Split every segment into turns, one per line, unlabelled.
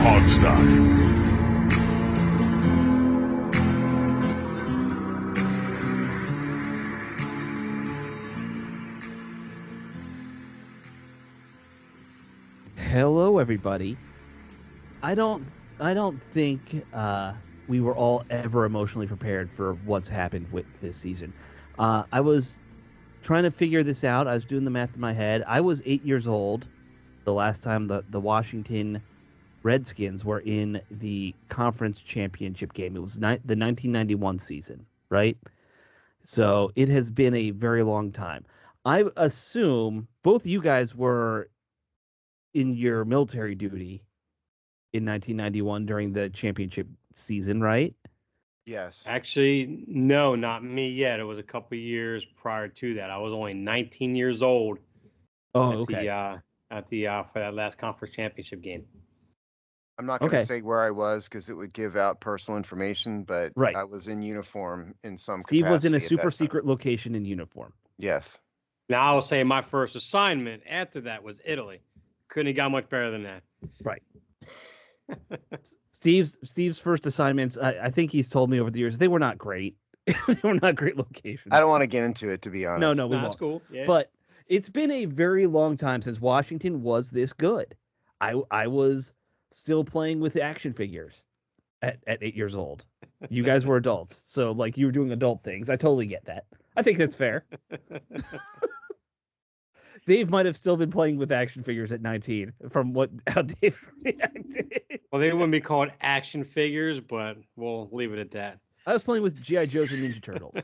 Hardstyle.
Hello, everybody. I don't think we were all ever emotionally prepared for what's happened with this season. I was trying to figure this out. I was doing the math in my head. I was 8 years old the last time the Washington Redskins were in the conference championship game. It was the 1991 season, right? So it has been a very long time. I assume both you guys were in your military duty in 1991 during the championship season, right?
Yes.
Actually, no, not me yet. It was a couple years prior to that. I was only 19 years old
Oh,
at
okay.
the for that last conference championship game.
I'm not going to
Okay.
say where I was because it would give out personal information, but
Right.
I was in uniform in some
Steve was in a
capacity at
super
that time.
secret location in uniform.
Yes.
Now I will say my first assignment after that was Italy. Couldn't have got much better than that.
Right. Steve's first assignments, I think he's told me over the years, they were not great. They were not great locations.
I don't want to get into it, to be honest.
No, we
That's
won't.
cool. Yeah.
But it's been a very long time since Washington was this good. I was still playing with action figures at 8 years old. You guys were adults, so like you were doing adult things. I totally get that. I think that's fair. Dave might have still been playing with action figures at 19 from how Dave reacted.
Well, they wouldn't be called action figures, but we'll leave it at that.
I was playing with G.I. Joes and Ninja Turtles.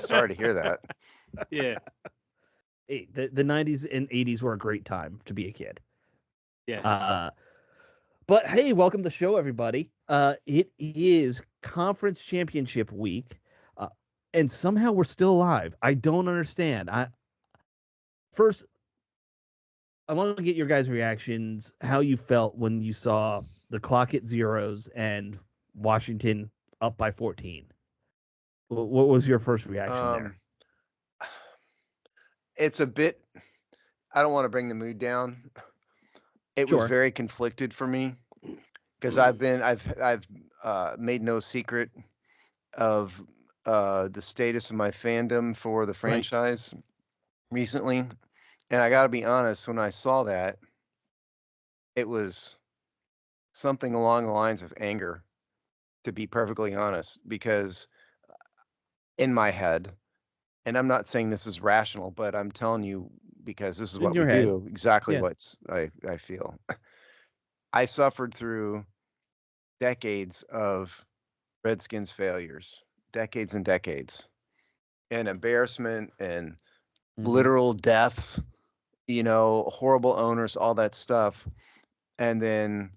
Sorry to hear that.
Yeah.
Hey, the 90s and 80s were a great time to be a kid.
Yes.
But hey, welcome to the show, everybody. It is conference championship week, and somehow we're still alive. I don't understand. First, I want to get your guys' reactions, how you felt when you saw the clock hit zeros and Washington up by 14. What was your first reaction there?
It's a bit, I don't want to bring the mood down. It
Sure.
was very conflicted for me because I've made no secret of the status of my fandom for the franchise recently. And I got to be honest, when I saw that, it was something along the lines of anger, to be perfectly honest, because in my head, and I'm not saying this is rational, but I'm telling you because this is what we do, exactly what I feel. I suffered through decades of Redskins failures, decades and decades, and embarrassment and literal deaths, horrible owners, all that stuff. And then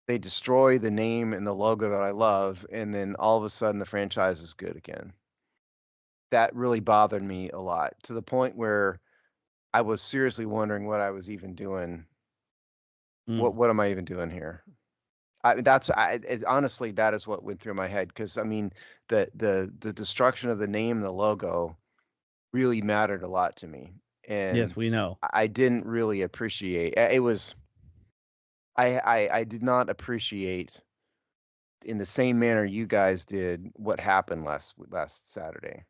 they destroy the name and the logo that I love, and then all of a sudden the franchise is good again. That really bothered me a lot, to the point where I was seriously wondering what I was even doing. What am I even doing here? Honestly, that is what went through my head, because I mean, the destruction of the name and the logo really mattered a lot to me. And
yes, we know.
I didn't really appreciate it. I did not appreciate in the same manner you guys did what happened last Saturday.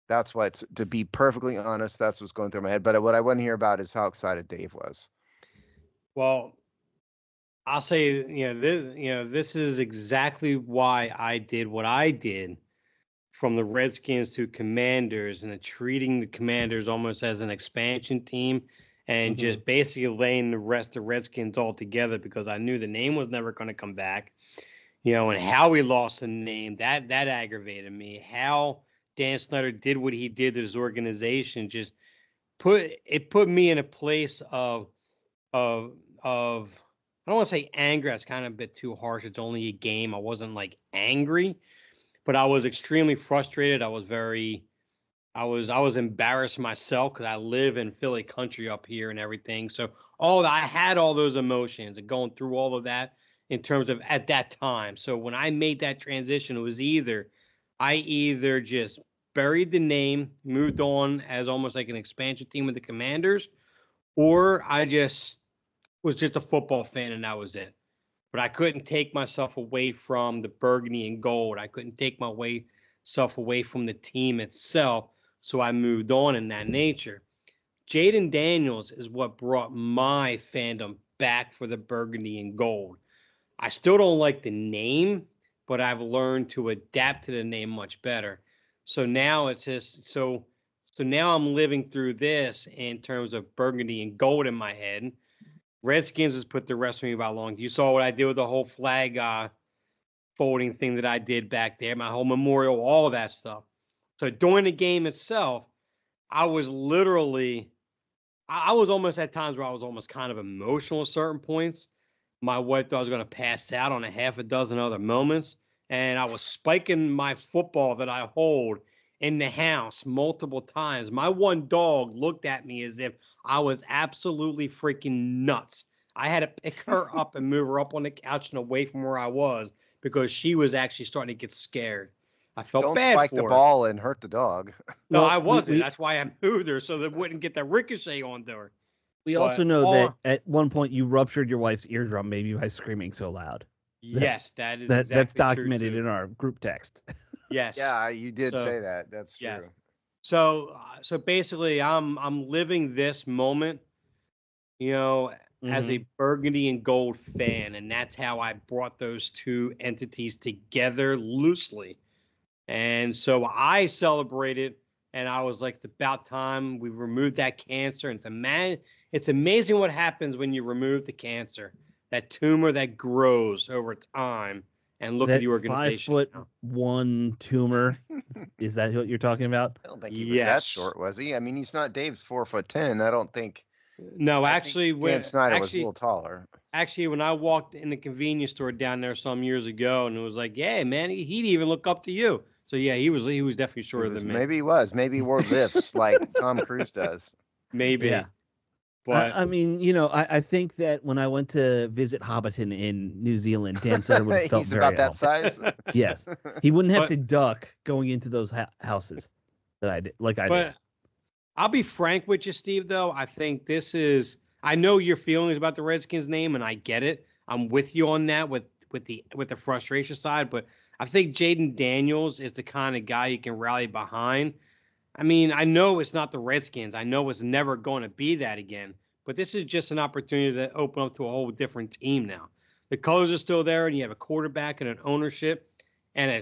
That's to be perfectly honest, that's what's going through my head. But what I want to hear about is how excited Dave was.
Well, I'll say, this is exactly why I did what I did, from the Redskins to Commanders, and treating the Commanders almost as an expansion team, and just basically laying the rest of Redskins all together, because I knew the name was never going to come back. And how we lost the name, that aggravated me. How Dan Snyder did what he did to his organization just put me in a place of I don't want to say anger. That's kind of a bit too harsh. It's only a game. I wasn't like angry, but I was extremely frustrated. I was embarrassed myself, because I live in Philly country up here and everything. So I had all those emotions and going through all of that in terms of at that time. So when I made that transition, it was I either just buried the name, moved on as almost like an expansion team with the Commanders, or I just was just a football fan and that was it. but I couldn't take myself away from the burgundy and gold. I couldn't take myself away from the team itself. So I moved on in that nature. Jaden Daniels is what brought my fandom back for the burgundy and gold. I still don't like the name, but I've learned to adapt to the name much better. So now it's just so now I'm living through this in terms of burgundy and gold in my head. Redskins has put the rest of me about long. You saw what I did with the whole flag folding thing that I did back there, my whole memorial, all that stuff. So during the game itself, I was literally, I was almost at times where I was almost kind of emotional at certain points. My wife thought I was going to pass out on a half a dozen other moments. And I was spiking my football that I hold in the house multiple times. My one dog looked at me as if I was absolutely freaking nuts. I had to pick her up and move her up on the couch and away from where I was because she was actually starting to get scared. I felt
Don't
bad
spike
for
the
her.
ball and hurt the dog.
No,
Well,
I wasn't.
we-
That's why I moved her so that it wouldn't get the ricochet onto her.
We
But
also know
all-
that at one point you ruptured your wife's eardrum, maybe by screaming so loud.
Yes, that is
That's
exactly
documented
true
in
too.
our group text.
Yes.
Yeah, you did
So-
say that. That's true.
Yes. So basically, I'm living this moment, as a burgundy and gold fan, and that's how I brought those two entities together loosely. And so I celebrated, and I was like, it's about time we removed that cancer. And it's amazing what happens when you remove the cancer, that tumor that grows over time. And look at
That
the organization.
5'1" tumor. Is that what you're talking about?
I don't think he was that
Yes.
short, was he? I mean, he's not Dave's 4'10". I don't think.
No,
I
actually,
think Dan Snyder was a
actually,
little taller.
Actually, when I walked in the convenience store down there some years ago, and it was like, yeah, man, he'd even look up to you. So yeah, he was definitely shorter than me.
Maybe he was. Maybe he wore lifts like Tom Cruise does.
Maybe.
Yeah.
But
I mean, I think that when I went to visit Hobbiton in New Zealand, Dan Sutter would have felt
He's
very
about that
off.
size.
Yes, he wouldn't have
But-
to duck going into those houses that I did, like I
but
did.
I'll be frank with you, Steve. Though I think I know your feelings about the Redskins name, and I get it. I'm with you on that with the frustration side, but I think Jaden Daniels is the kind of guy you can rally behind. I mean, I know it's not the Redskins. I know it's never going to be that again. But this is just an opportunity to open up to a whole different team now. The colors are still there, and you have a quarterback and an ownership, and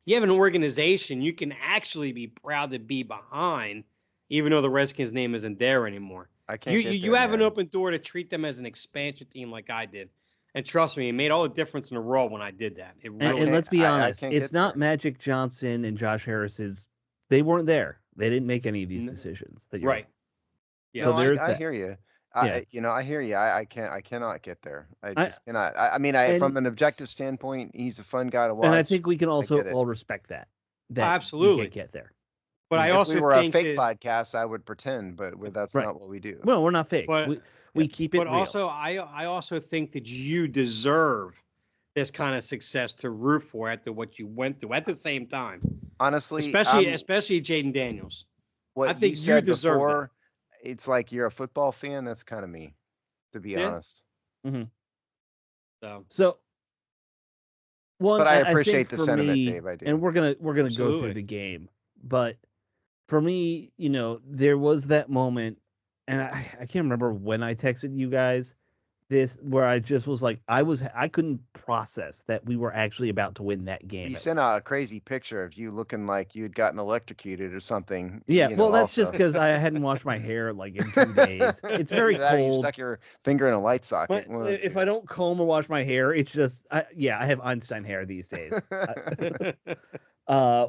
you have an organization you can actually be proud to be behind, even though the Redskins name isn't there anymore.
I can't.
You have an open door to treat them as an expansion team like I did. And trust me, it made all the difference in the world when I did that. It really
And let's be
I
honest,
can't
it's
get
not
there.
Magic Johnson and Josh Harris's. They weren't there. They didn't make any of these
No.
decisions. That you're
right. Yeah.
So
No,
there's
I
that.
hear you.
Yeah.
I hear you. I cannot get there. I
I-
just cannot. I mean,
and-
from an objective standpoint, he's a fun guy to watch.
And I think we can also
get it.
all respect that. That
Absolutely.
you can't get there.
But I
if
also
we were
think
a fake
that,
podcast, I would pretend, but that's
Right.
not what we do.
Well, we're not fake.
But-
we keep it
but
real.
also I also think that you deserve this kind of success to root for after what you went through at the same time.
Honestly,
Especially Jaden Daniels.
what
I think you
said
deserve that.
before, it's like you're a football fan. That's kind of me, to be
Yeah.
honest.
So
So one,
But I
think
appreciate the
for
sentiment,
me,
Dave, I do.
And we're gonna go through
Absolutely.
the game, but for me, there was that moment, and I can't remember when I texted you guys this, where I just was like, I couldn't process that we were actually about to win that game.
You sent out a crazy picture of you looking like you had gotten electrocuted or something.
Yeah,
you
well,
know,
that's just
also.
because I hadn't washed my hair like in 2 days. It's very
Either that or You
cold.
stuck your finger in a light socket.
But
one of the
if
two.
I don't comb or wash my hair, it's just, I have Einstein hair these days,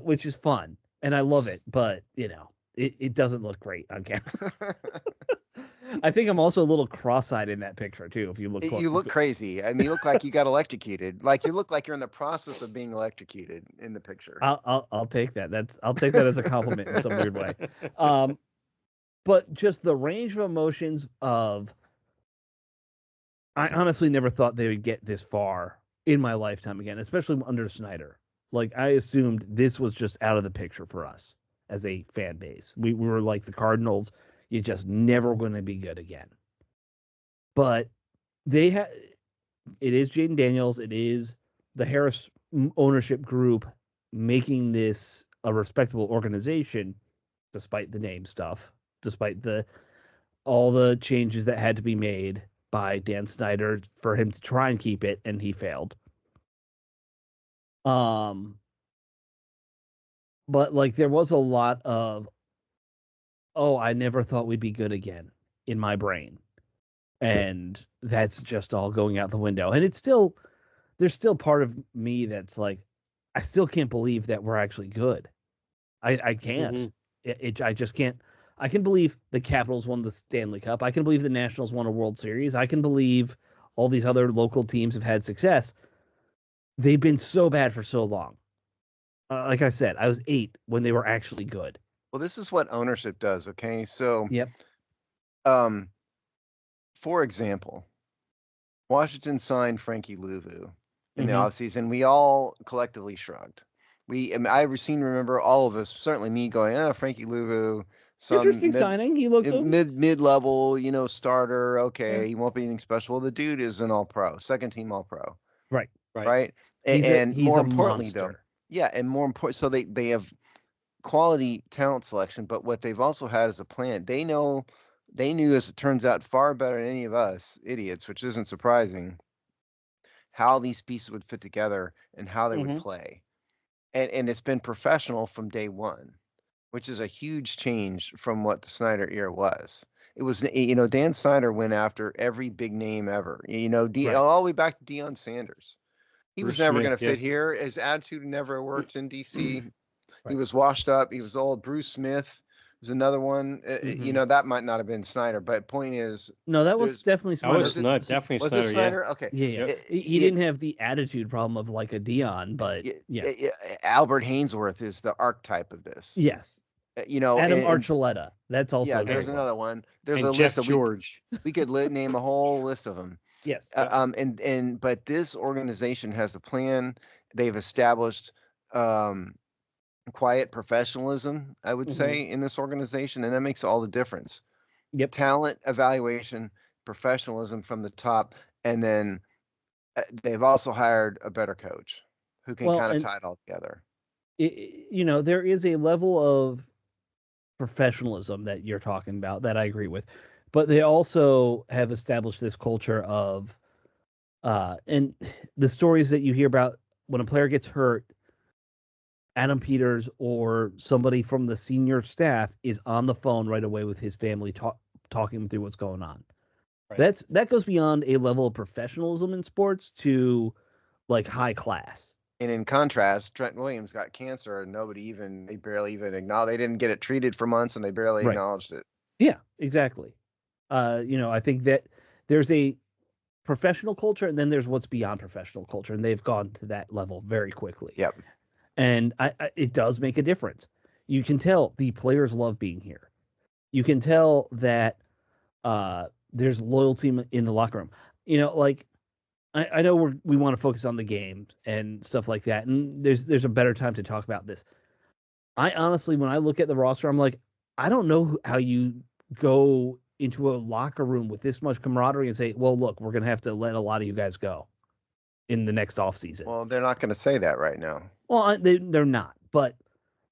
which is fun and I love it. But it doesn't look great on camera. I think I'm also a little cross-eyed in that picture too. If you look,
You look crazy. I mean, you look like you got electrocuted. Like you look like you're in the process of being electrocuted in the picture.
I'll take that. I'll take that as a compliment in some weird way. But just the range of emotions of, I honestly never thought they would get this far in my lifetime again, especially under Snyder. Like I assumed this was just out of the picture for us as a fan base. We were like the Cardinals. You're just never going to be good again. But they had, Jaden Daniels. It is the Harris ownership group making this a respectable organization, despite the name stuff, despite all the changes that had to be made by Dan Snyder for him to try and keep it, and he failed. But like there was a lot of, oh, I never thought we'd be good again in my brain. And that's just all going out the window. And there's still part of me that's like, I still can't believe that we're actually good. I can't. I just can't. I can believe the Capitals won the Stanley Cup. I can believe the Nationals won a World Series. I can believe all these other local teams have had success. They've been so bad for so long. Like I said, I was 8 when they were actually good.
Well, this is what ownership does, okay? So,
Yep.
For example, Washington signed Frankie Louvu in the offseason. We all collectively shrugged. I remember all of us, certainly me, going, Frankie Louvu,
interesting signing. He looks
mid-level, starter. Okay,
Yeah.
he won't be anything special. Well, the dude is an All-Pro, second-team All-Pro.
Right.
And
he's
more
a
importantly,
monster.
though, and more important, so they have quality talent selection, but what they've also had is a plan. They knew, as it turns out, far better than any of us idiots, which isn't surprising, how these pieces would fit together and how they would play. And it's been professional from day one, which is a huge change from what the Snyder era was. It was, Dan Snyder went after every big name ever, all the way back to Deion Sanders. He was never going to fit here. His attitude never worked in DC. He was washed up. He was old. Bruce Smith was another one. That might not have been Snyder, but point is,
no, that was definitely Snyder.
That was definitely
was
Snyder.
it Snyder?
Yeah.
Okay.
Yeah. He didn't have the attitude problem of like a Deion, but
Albert Hainsworth is the archetype of this.
Yes. Adam Archuleta. That's also
there's another one. There's
and
a
Jeff
list of
George.
We could name a whole list of them.
Yes.
But this organization has a plan. They've established quiet professionalism, I would say, in this organization, and that makes all the difference.
Yep.
Talent evaluation, professionalism from the top, and then they've also hired a better coach who can kind of tie it all together.
There is a level of professionalism that you're talking about that I agree with, but they also have established this culture of and the stories that you hear about when a player gets hurt, Adam Peters or somebody from the senior staff is on the phone right away with his family talking through what's going on. Right. That goes beyond a level of professionalism in sports to like high class.
And in contrast, Trent Williams got cancer and they barely even acknowledged. They didn't get it treated for months and they barely acknowledged it.
Yeah, exactly. I think that there's a professional culture and then there's what's beyond professional culture, and they've gone to that level very quickly.
Yep.
And it does make a difference. You can tell the players love being here. You can tell that there's loyalty in the locker room. I know we want to focus on the game and stuff like that, and there's a better time to talk about this. I honestly, when I look at the roster, I'm like, I don't know how you go into a locker room with this much camaraderie and say, well, look, we're going to have to let a lot of you guys go in the next offseason.
Well, they're not going to say that right now.
Well, they're not. But,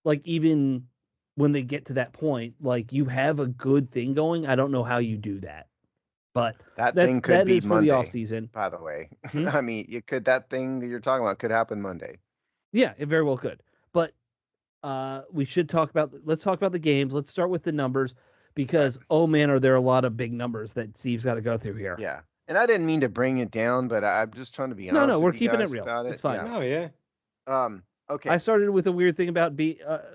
like, even when they get to that point, like, you have a good thing going. I don't know how you do that. But
that thing could be Monday,
for the offseason.
By the way. I mean, that thing that you're talking about could happen Monday.
Yeah, it very well could. But let's talk about the games. Let's start with the numbers because, oh, man, are there a lot of big numbers that Steve's got to go through here.
Yeah. And I didn't mean to bring it down, but I'm just trying to be honest.
No, we're keeping it real. It's fine.
Oh, yeah.
Okay.
I started with a weird thing about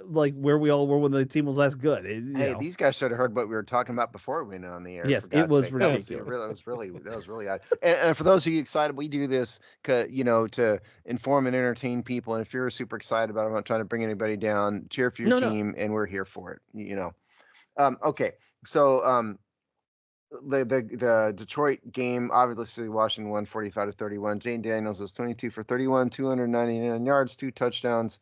like where we all were when the team was last good.
These guys should have heard what we were talking about before we went on the air.
Yes, it was ridiculous.
That was really odd. And for those of you excited, we do this, to inform and entertain people. And if you're super excited about it, I'm not trying to bring anybody down. Cheer for your team, and we're here for it. Okay, so the Detroit game, obviously Washington won 45-31. Jaden Daniels was 22 for 31, 299 yards, 2 touchdowns.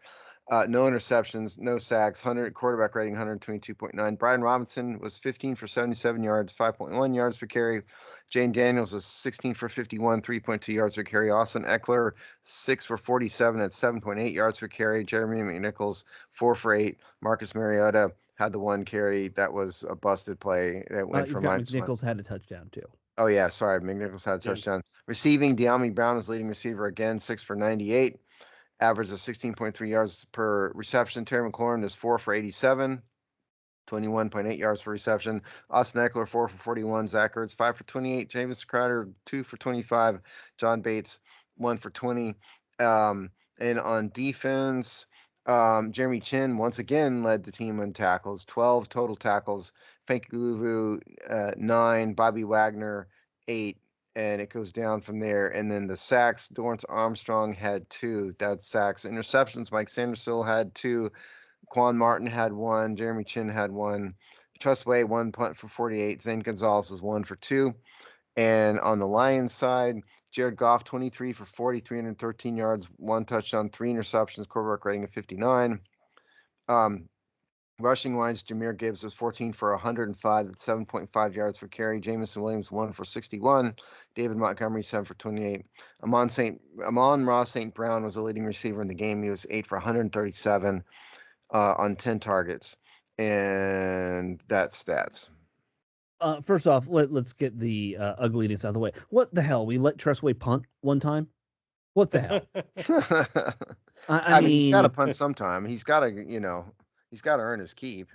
No interceptions, no sacks, 100 quarterback rating, 122.9. Brian Robinson was 15 for 77 yards, 5.1 yards per carry. Jane Daniels was 16 for 51, 3.2 yards per carry. Austin Eckler, 6 for 47 at 7.8 yards per carry. Jeremy McNichols, 4 for 8. Marcus Mariota had the one carry that was a busted play that went for
McNichols had a touchdown too.
Oh yeah, sorry, McNichols had a touchdown. Receiving, De'Ami Brown was leading receiver again, 6 for 98. Average of 16.3 yards per reception. Terry McLaurin is 4 for 87, 21.8 yards per reception. Austin Eckler, 4 for 41. Zach Ertz, 5 for 28. James Crowder, 2 for 25. John Bates, 1 for 20. And on defense, Jeremy Chin once again led the team in tackles, 12 total tackles. Frankie Luvu, 9. Bobby Wagner, 8. And it goes down from there. And then the sacks, Dorrance Armstrong had 2. That's sacks. Interceptions, Mike Sandersill had 2. Quan Martin had 1. Jeremy Chin had 1. Trustway, 1 punt for 48. Zane Gonzalez was 1 for 2. And on the Lions side, Jared Goff, 23 for 40, 313 yards, 1 touchdown, 3 interceptions, quarterback rating of 59. Rushing wise, Jahmyr Gibbs was 14 for 105 at 7.5 yards per carry. Jameson Williams, 1 for 61. David Montgomery, 7 for 28. Amon-Ra St. Brown was the leading receiver in the game. He was 8 for 137 on 10 targets. And that's stats.
First off, let's get the ugliness out of the way. What the hell? We let Tressway punt one time? What the hell?
I mean, he's got to punt sometime. He's got to, he's got to earn his keep.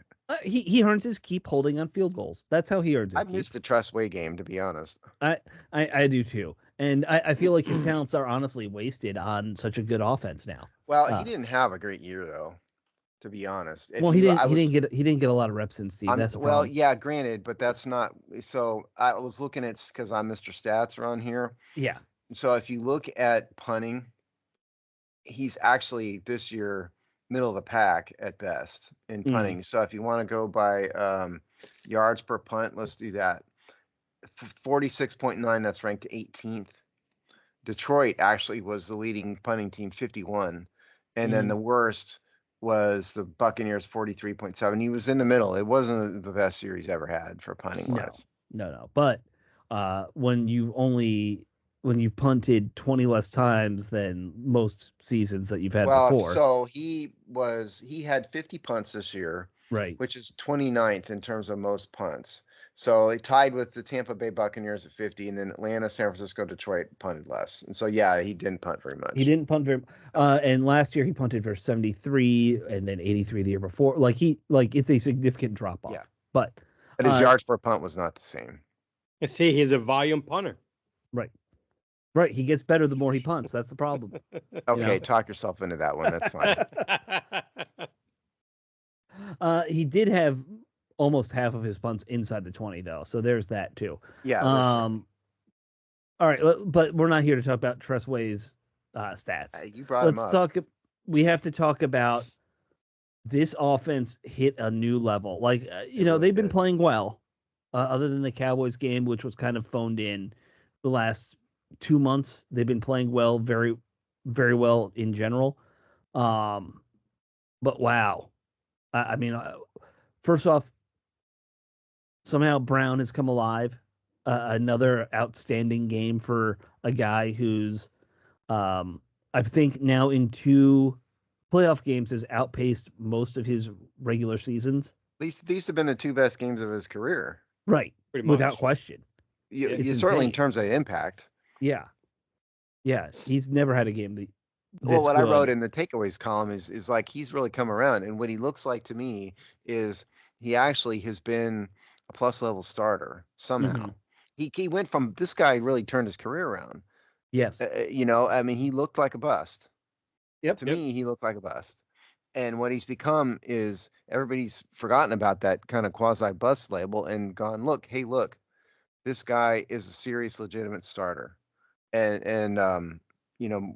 He earns his keep holding on field goals. That's how he earns his keep.
I missed the Tressway game, to be honest.
I do too. And I feel like his talents are honestly wasted on such a good offense now.
Well, he didn't have a great year though, to be honest.
He didn't get a lot of reps in, Steve. That's the problem.
Well, yeah, granted, but that's not. So I was looking at, because I'm Mr. Stats around here.
Yeah.
So if you look at punting, he's actually this year middle of the pack at best in punting. So if you want to go by yards per punt, let's do that. 46.9, that's ranked 18th. Detroit actually was the leading punting team, 51. And then the worst was the Buccaneers, 43.7. He was in the middle. It wasn't the best year he's ever had for punting wise.
No. But when you've punted 20 less times than most seasons that you've had before.
So he had 50 punts this year,
right?
Which is 29th in terms of most punts. So it tied with the Tampa Bay Buccaneers at 50, and then Atlanta, San Francisco, Detroit punted less. And so yeah, he didn't punt very much.
He didn't punt very. And last year he punted for 73, and then 83 the year before. It's a significant drop off.
Yeah.
But
his yards per punt was not the same.
See, he's a volume punter.
Right. Right. He gets better the more he punts. That's the problem.
Okay, talk yourself into that one. That's fine.
He did have almost half of his punts inside the 20, though. So there's that, too.
Yeah.
All right. But we're not here to talk about Tressway's stats.
You brought him up.
We have to talk about this offense hit a new level. They've been playing well, other than the Cowboys game, which was kind of phoned in the last 2 months. They've been playing well, very, very well in general. But wow. First off, somehow Brown has come alive. Another outstanding game for a guy who's, I think now in 2 playoff games has outpaced most of his regular seasons.
At least these have been the 2 best games of his career.
Right. Without question.
Certainly in terms of impact.
Yeah. He's never had a game that.
What I wrote in the takeaways column is like he's really come around, and what he looks like to me is he actually has been a plus level starter somehow. He went from, this guy really turned his career around.
Yes.
He looked like a bust.
Yep.
Me, he looked like a bust. And what he's become is, everybody's forgotten about that kind of quasi bust label and gone, look, this guy is a serious, legitimate starter. And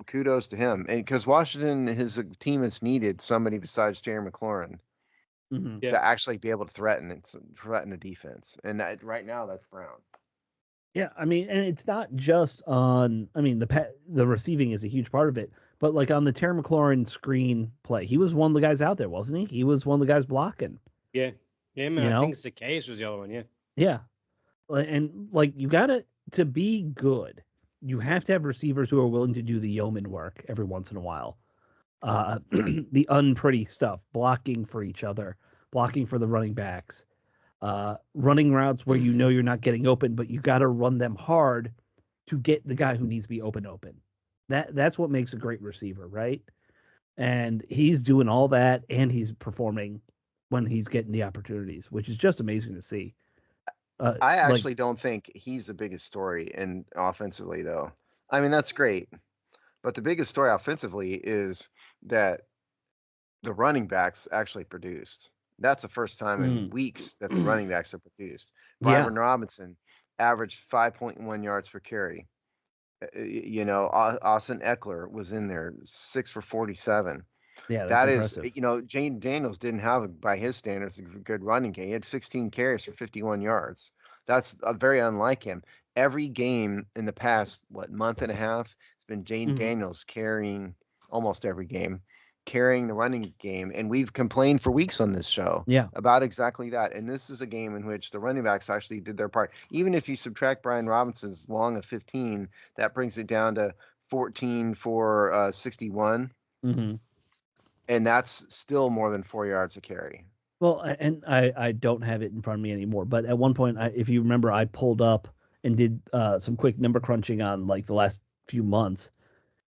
kudos to him. And because Washington, his team has needed somebody besides Jerry McLaurin to actually be able to threaten a defense. And right now, that's Brown.
Yeah, I mean, and it's not just on. I mean, the receiving is a huge part of it, but like on the Terry McLaurin screen play, he was one of the guys out there, wasn't he? He was one of the guys blocking.
Yeah. Yeah, man.
You
I think
know?
it's the case was the other one. Yeah.
Yeah, and like you gotta to be good, you have to have receivers who are willing to do the yeoman work every once in a while. The unpretty stuff, blocking for each other, blocking for the running backs, running routes where you know you're not getting open, but you got to run them hard to get the guy who needs to be open. That's what makes a great receiver, right? And he's doing all that, and he's performing when he's getting the opportunities, which is just amazing to see.
I
Like,
actually don't think he's the biggest story in offensively though. I mean, that's great, but the biggest story offensively is that the running backs actually produced. That's the first time in weeks that the running backs have produced.
yeah,
Byron Robinson averaged 5.1 yards per carry. Austin Eckler was in there, 6 for 47.
yeah, that's
That is,
impressive.
Jane Daniels didn't have, by his standards, a good running game. He had 16 carries for 51 yards. That's very unlike him. Every game in the past, month and a half, it's been Jane
Mhm.
Daniels carrying almost every game, carrying the running game. And we've complained for weeks on this show
Yeah,
about exactly that. And this is a game in which the running backs actually did their part. Even if you subtract Brian Robinson's long of 15, that brings it down to 14 for 61.
hmm
And that's still more than 4 yards a carry.
Well, and I don't have it in front of me anymore, but at one point, if you remember, I pulled up and did some quick number crunching on like the last few months,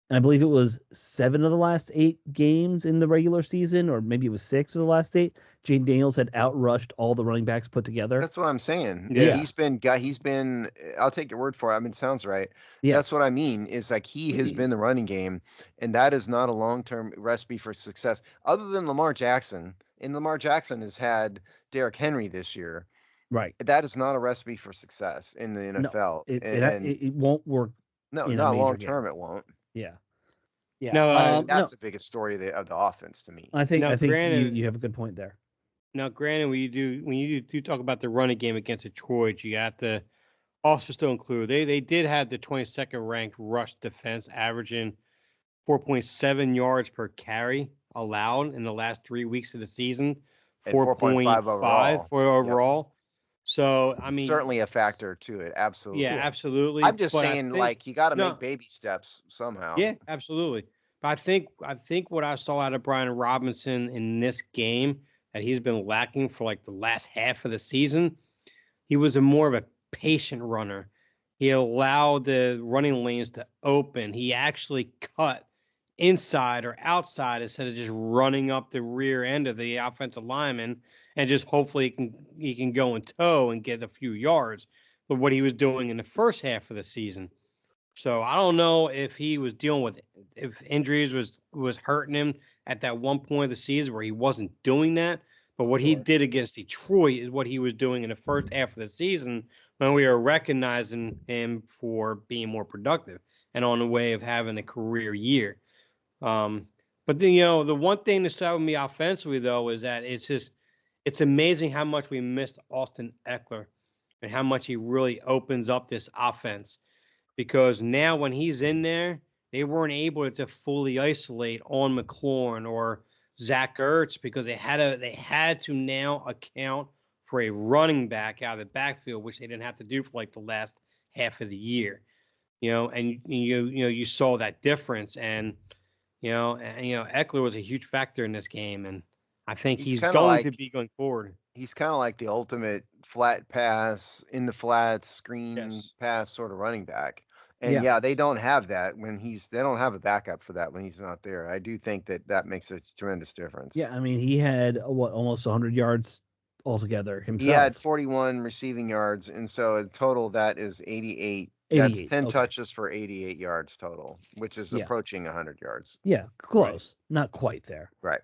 and I believe it was 7 of the last 8 games in the regular season, or maybe it was 6 of the last 8. Jane Daniels had outrushed all the running backs put together.
That's what I'm saying.
Yeah.
He's been I'll take your word for it. I mean, it sounds right.
Yeah,
That's what I mean is like he has been the running game, and that is not a long-term recipe for success other than Lamar Jackson. And Lamar Jackson has had Derrick Henry this year.
right.
That is not a recipe for success in the
No,
NFL.
it it
And
it won't work
no,
in a
not
major
long
game.
term it won't.
Yeah, yeah.
No,
That's
No,
the biggest story of the offense to me.
I think
now
I think you
granted,
you have a good point there.
when you do talk about the running game against Detroit, you have to also still include they did have the 22nd ranked rush defense, averaging 4.7 yards per carry allowed in the last 3 weeks of the season,
And 4.5
4.5
overall.
for
Yep.
overall. So I
Certainly
mean,
a factor to it.
yeah,
Absolutely.
Yeah,
absolutely.
I'm just
But I
saying,
think
like, you got to make
no,
baby steps somehow.
yeah, absolutely. But I think what I saw out of Brian Robinson in this game that he's been lacking for like the last half of the season, he was a more of a patient runner. He allowed the running lanes to open. He actually cut inside or outside instead of just running up the rear end of the offensive lineman and just hopefully he can go in tow and get a few yards. But what he was doing in the first half of the season. So I don't know if he was dealing with if injuries was hurting him at that one point of the season where he wasn't doing that. But what he
sure.
did against Detroit is what he was doing in the first half of the season when we were recognizing him for being more productive and on the way of having a career year. But then, the one thing that started with me offensively though is that it's amazing how much we missed Austin Eckler and how much he really opens up this offense because now when he's in there, they weren't able to fully isolate on McLaurin or Zach Ertz because they had to now account for a running back out of the backfield, which they didn't have to do for like the last half of the year. And you saw that difference, and Eckler was a huge factor in this game, and I think
He's
he's
kind of
going to
like
be going forward.
he's kind of like the ultimate flat pass in the flat screen
Yes.
pass sort of running back. And
Yeah,
yeah, they don't have that they don't have a backup for that when he's not there. I do think that makes a tremendous difference.
yeah. I mean, he had almost 100 yards altogether
He had
himself.
41 receiving yards, and so in total that is 88. That's
88.
10
Okay.
touches for 88 yards total, which is
Yeah.
approaching 100 yards.
Yeah,
Right.
close. Not quite there.
Right.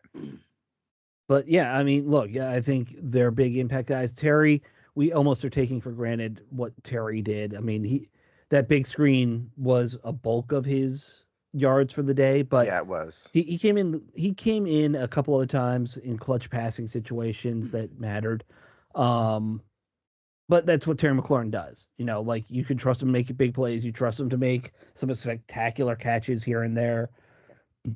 But yeah, I mean, look, yeah, I think they're big impact guys. Terry, we almost are taking for granted what Terry did. I mean, that big screen was a bulk of his yards for the day, but
Yeah, it was.
he came in a couple other times in clutch passing situations that mattered. Um But that's what Terry McLaurin does. Like you can trust him to make big plays. You trust him to make some spectacular catches here and there.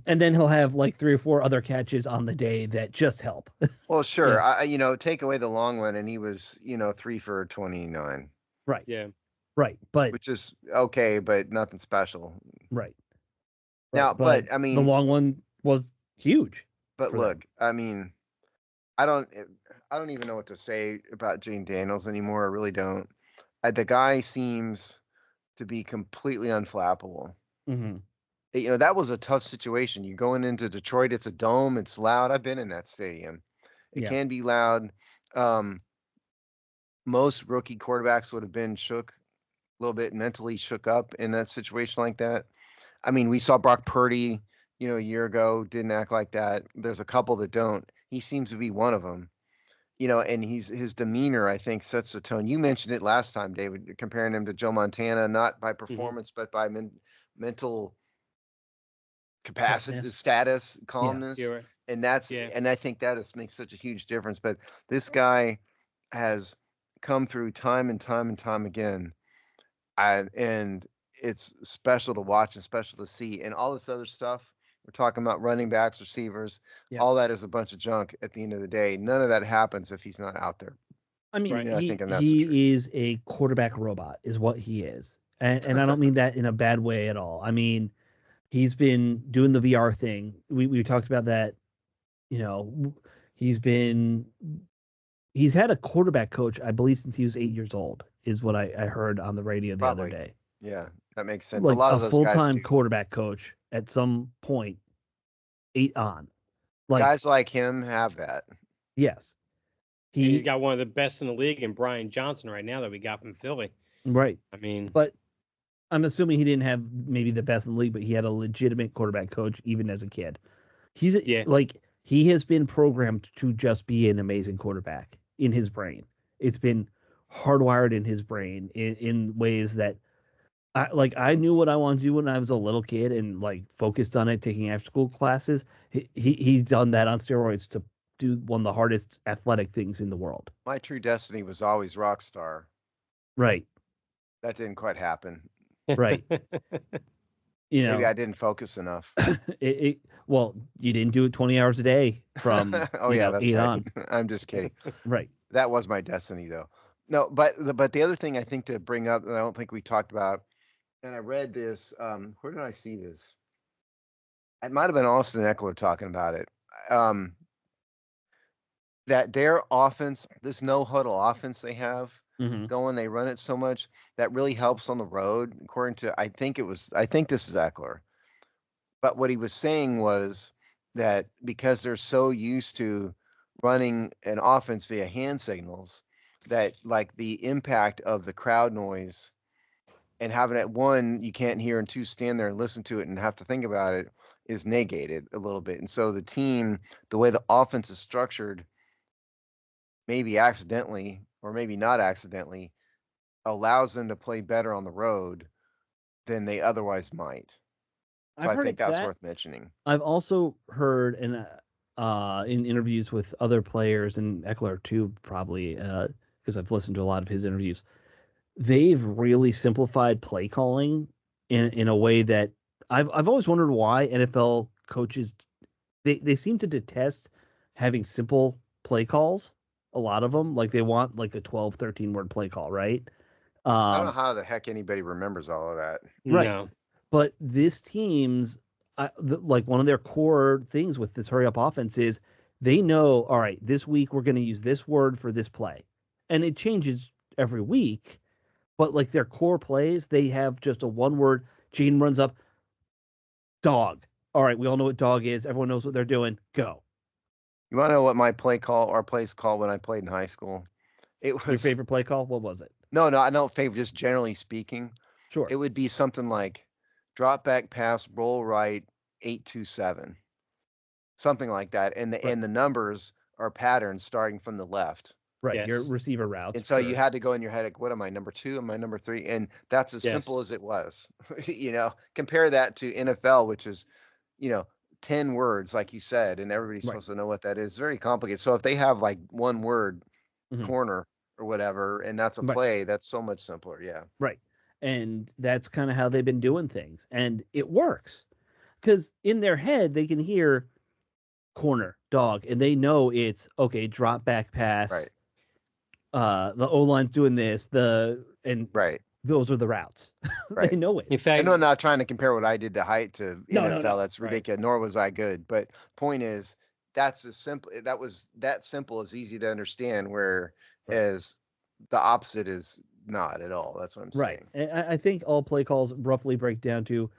And then he'll have like 3 or 4 other catches on the day that just help.
Well, sure.
Yeah.
Take away the long one, and he was, 3 for 29,
Right.
Yeah.
Right. But
which is okay, but nothing special.
right.
Now,
But
I
the
mean,
long one was huge.
but
for them.
look, I mean, I don't, I don't even know what to say about Jane Daniels anymore. I really don't. The guy seems to be completely unflappable.
Mm-hmm.
That was a tough situation. You're going into Detroit. It's a dome. It's loud. I've been in that stadium. It
Yeah.
can be loud. Most rookie quarterbacks would have been shook a little bit, mentally shook up in that situation like that. I mean, we saw Brock Purdy, a year ago, didn't act like that. There's a couple that don't. He seems to be one of them. And his demeanor, I think, sets the tone. You mentioned it last time, David, comparing him to Joe Montana, not by performance, but by mental capacity,
Toughness.
status, calmness.
You're right.
And and I think that makes such a huge difference. But this guy has come through time and time and time again. And it's special to watch and special to see. And all this other stuff, we're talking about running backs, receivers, all that is a bunch of junk at the end of the day. None of that happens if he's not out there.
I mean,
Right.
I think that's the truth.
he is a quarterback robot, is what he is. And I don't mean that in a bad way at all. I mean, he's been doing the VR thing. We talked about that. He's had a quarterback coach, I believe, since he was 8 years old, is what I heard on the radio the other day.
Yeah, that makes sense.
Like
a lot of those
full-time
guys
quarterback coach at some point, 8 on. Like
guys like him have that.
yes,
He's got one of the best in the league in Brian Johnson right now that we got from Philly.
Right.
I mean,
but I'm assuming he didn't have maybe the best in the league, but he had a legitimate quarterback coach even as a kid. Like he has been programmed to just be an amazing quarterback in his brain. It's been hardwired in his brain in ways that I knew what I wanted to do when I was a little kid and like focused on it, taking after school classes. He's done that on steroids to do one of the hardest athletic things in the world.
My true destiny was always rock star.
Right.
That didn't quite happen.
Right.
Maybe I didn't focus enough.
Well, you didn't do it 20 hours a day from
that's
8
right.
on.
I'm just kidding.
Right.
That was my destiny, though. No, but the other thing I think to bring up, and I don't think we talked about, and I read this. Where did I see this? It might have been Austin Eckler talking about it. That their offense, this no huddle offense they have going, they run it so much that really helps on the road. According to, I think this is Eckler. But what he was saying was that because they're so used to running an offense via hand signals, that like the impact of the crowd noise and having it, one, you can't hear, and two, stand there and listen to it and have to think about it, is negated a little bit. And so the team, the way the offense is structured, maybe accidentally or maybe not accidentally, allows them to play better on the road than they otherwise might. So I think that's worth mentioning.
I've also heard in interviews with other players, and Eckler too, probably, because I've listened to a lot of his interviews, they've really simplified play calling in a way that I've always wondered why NFL coaches they seem to detest having simple play calls. A lot of them, like they want like a 12, 13 word play call, right?
I don't know how the heck anybody remembers all of that.
Right.
No.
But this team's like one of their core things with this hurry up offense is they know, all right, this week we're going to use this word for this play, and it changes every week. But like their core plays, they have just a one word. Gene runs up, dog. All right, we all know what dog is. Everyone knows what they're doing. Go.
You want to know what my play call, our plays called when I played in high school? It was
your favorite play call. What was it?
No, I don't favor. Just generally speaking,
sure.
It would be something like drop back pass, roll right, 8-2-7, something like that. And the numbers are patterns starting from the left.
Right, yes. Your receiver routes.
And so you had to go in your head, like, what am I, number 2? Am I number 3? And that's as simple as it was. Compare that to NFL, which is, 10 words, like you said, and everybody's supposed to know what that is. It's very complicated. So if they have like one word corner or whatever, and that's a
Right.
play. That's so much simpler. Yeah.
Right. And that's kind of how they've been doing things. And it works. Because in their head, they can hear corner, dog, and they know it's okay, drop back pass.
Right.
The O line's doing this, and
Right.
those are the routes.
Right.
They know it.
In
I
fact,
know I'm not trying to compare what I did to height to
No,
NFL.
no.
That's
Right.
ridiculous. Nor was I good. But point is, that's as simple. That was that simple is easy to understand. Whereas the opposite is not at all. That's what I'm
Right.
saying.
And I think all play calls roughly break down to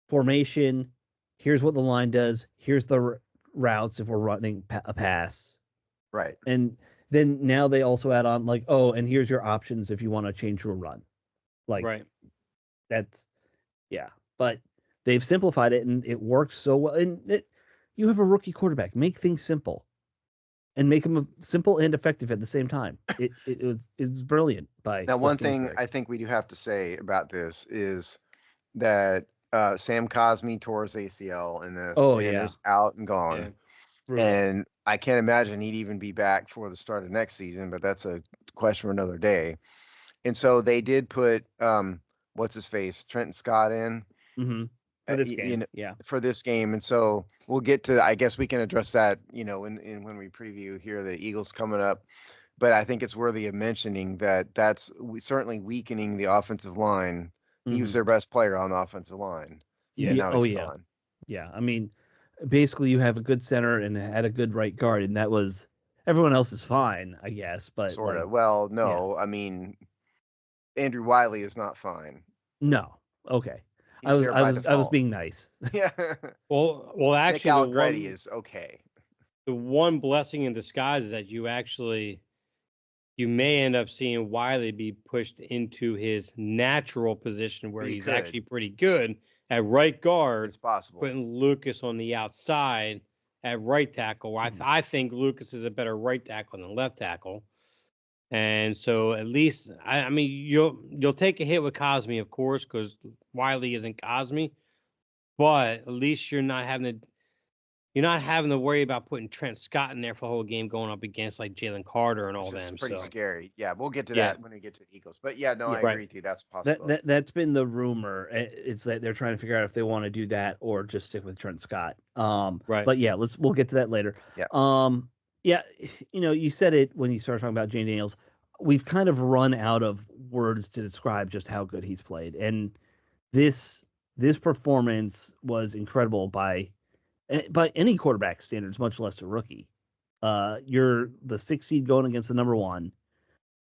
formation. Here's what the line does. Here's the routes if we're running a pass.
Right.
And then now they also add on like, oh, and here's your options if you want to change to a run. Like
right.
that's but they've simplified it and it works so well. And you have a rookie quarterback. Make things simple, and make them simple and effective at the same time. It's brilliant. By
Now, one
Cliff
thing
Kingsbury.
I think we do have to say about this is that Sam Cosmi tore his ACL and is out and gone.
Yeah.
Brutal.
And I can't imagine he'd even be back for the start of next season, but that's a question for another day. And so they did put what's his face, Trenton Scott in
For this game,
for this game. And so we'll get to, I guess we can address that, in when we preview here the Eagles coming up. But I think it's worthy of mentioning that that's certainly weakening the offensive line. He was their best player on the offensive line.
Yeah.
And now he's gone.
Yeah. I mean, basically, you have a good center and had a good right guard, and that was everyone else is fine, I guess. But
Sort of.
like,
Well, no, I mean, Andrew Wiley is not fine.
no. Okay.
He's
I was being nice.
Yeah.
Well,
Nick
actually,
Allegretti is okay.
The one blessing in disguise is that you may end up seeing Wiley be pushed into his natural position where he's actually pretty good at right guard.
It's possible.
Putting Lucas on the outside at right tackle. I think Lucas is a better right tackle than left tackle. And so at least I mean you'll take a hit with Cosmi, of course, because Wiley isn't Cosmi, but at least you're not having to worry about putting Trent Scott in there for the whole game going up against like Jalen Carter and all them.
It's pretty
so.
scary. Yeah, we'll get to that when we get to the Eagles. But I agree with you. That's possible.
That's been the rumor. It's that they're trying to figure out if they want to do that or just stick with Trent Scott.
Right.
But yeah, we'll get to that later.
Yeah.
Yeah, you said it when you started talking about Jane Daniels. We've kind of run out of words to describe just how good he's played, and this performance was incredible by any quarterback standards, much less a rookie. You're the 6th seed going against the number 1,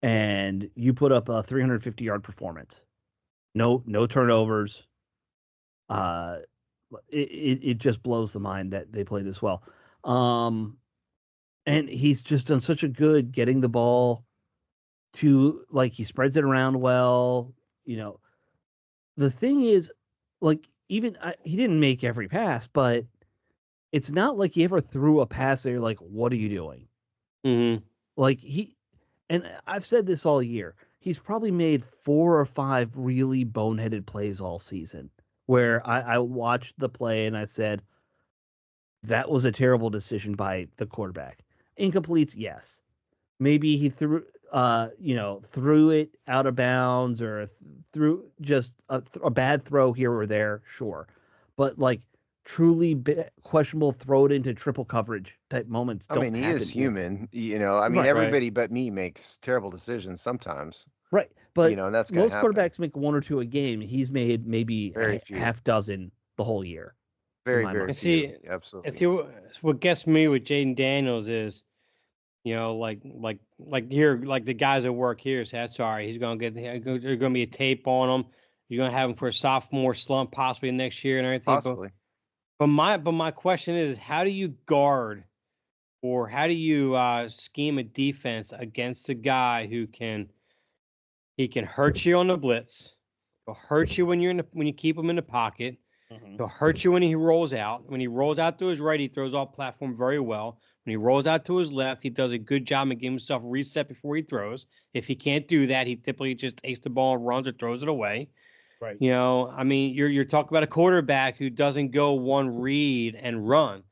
and you put up a 350-yard performance. No turnovers. It just blows the mind that they play this well. And he's just done such a good getting the ball to, like, he spreads it around well. The thing is, like, even he didn't make every pass, but it's not like he ever threw a pass that you're like, what are you doing?
Mm-hmm.
Like and I've said this all year, he's probably made 4 or 5 really boneheaded plays all season where I watched the play and I said, that was a terrible decision by the quarterback. Incompletes, yes. Maybe he threw it out of bounds or threw just a bad throw here or there, sure. But like truly questionable, throw it into triple coverage type moments.
I mean, he is human. I mean, everybody but me makes terrible decisions sometimes.
Right, but
and that's
most quarterbacks make 1 or 2 a game. He's made maybe
very few.
Half dozen the whole year.
Very few. Absolutely.
And see, what gets me with Jaden Daniels is, like here, like the guys at work here say, sorry, he's gonna there's gonna be a tape on him. You're gonna have him for a sophomore slump possibly next year and everything.
Possibly.
But my question is, how do you guard or how do you scheme a defense against a guy who can hurt you on the blitz, he'll hurt you when you keep him in the pocket. Mm-hmm. He'll hurt you when he rolls out. When he rolls out to his right, he throws off platform very well. When he rolls out to his left, he does a good job of giving himself reset before he throws. If he can't do that, he typically just takes the ball and runs or throws it away.
Right.
I mean, you're talking about a quarterback who doesn't go one read and run.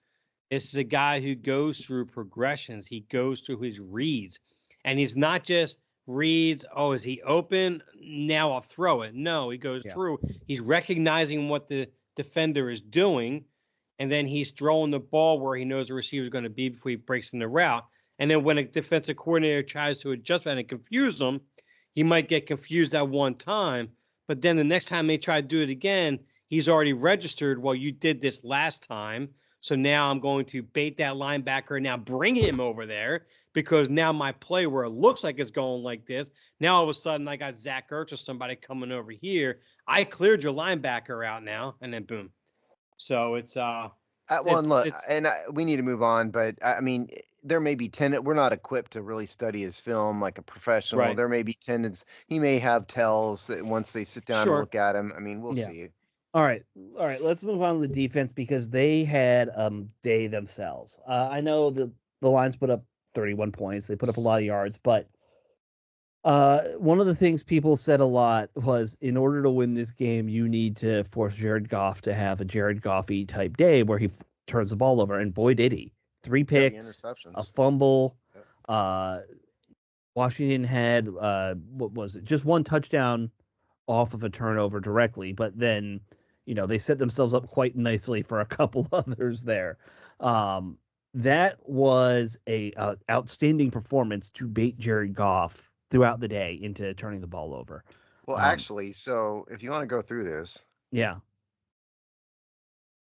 This is a guy who goes through progressions. He goes through his reads. And he's not just reads, oh, is he open? Now I'll throw it. No, he goes through. He's recognizing what the defender is doing, and then he's throwing the ball where he knows the receiver is going to be before he breaks in the route. And then when a defensive coordinator tries to adjust that and confuse him, he might get confused at one time, but then the next time they try to do it again, he's already registered, well, you did this last time, so now I'm going to bait that linebacker and now bring him over there because now my play where it looks like it's going like this, now all of a sudden I got Zach Ertz or somebody coming over here. I cleared your linebacker out now, and then boom. So it's
we need to move on, but I mean, there may be we're not equipped to really study his film like a professional.
Right.
There may be tendencies. He may have tells that once they sit down and look at him. I mean, we'll see.
All right. Let's move on to the defense because they had day themselves. I know the Lions put up 31 points. They put up a lot of yards, but one of the things people said a lot was in order to win this game, you need to force Jared Goff to have a Jared Goff-y type day where he turns the ball over, and boy did he. 3 picks, a fumble. Yep. Washington had what was it? Just 1 touchdown off of a turnover directly, but then they set themselves up quite nicely for a couple others there. That was a outstanding performance to bait Jared Goff throughout the day into turning the ball over.
Well, actually, so if you want to go through this.
Yeah.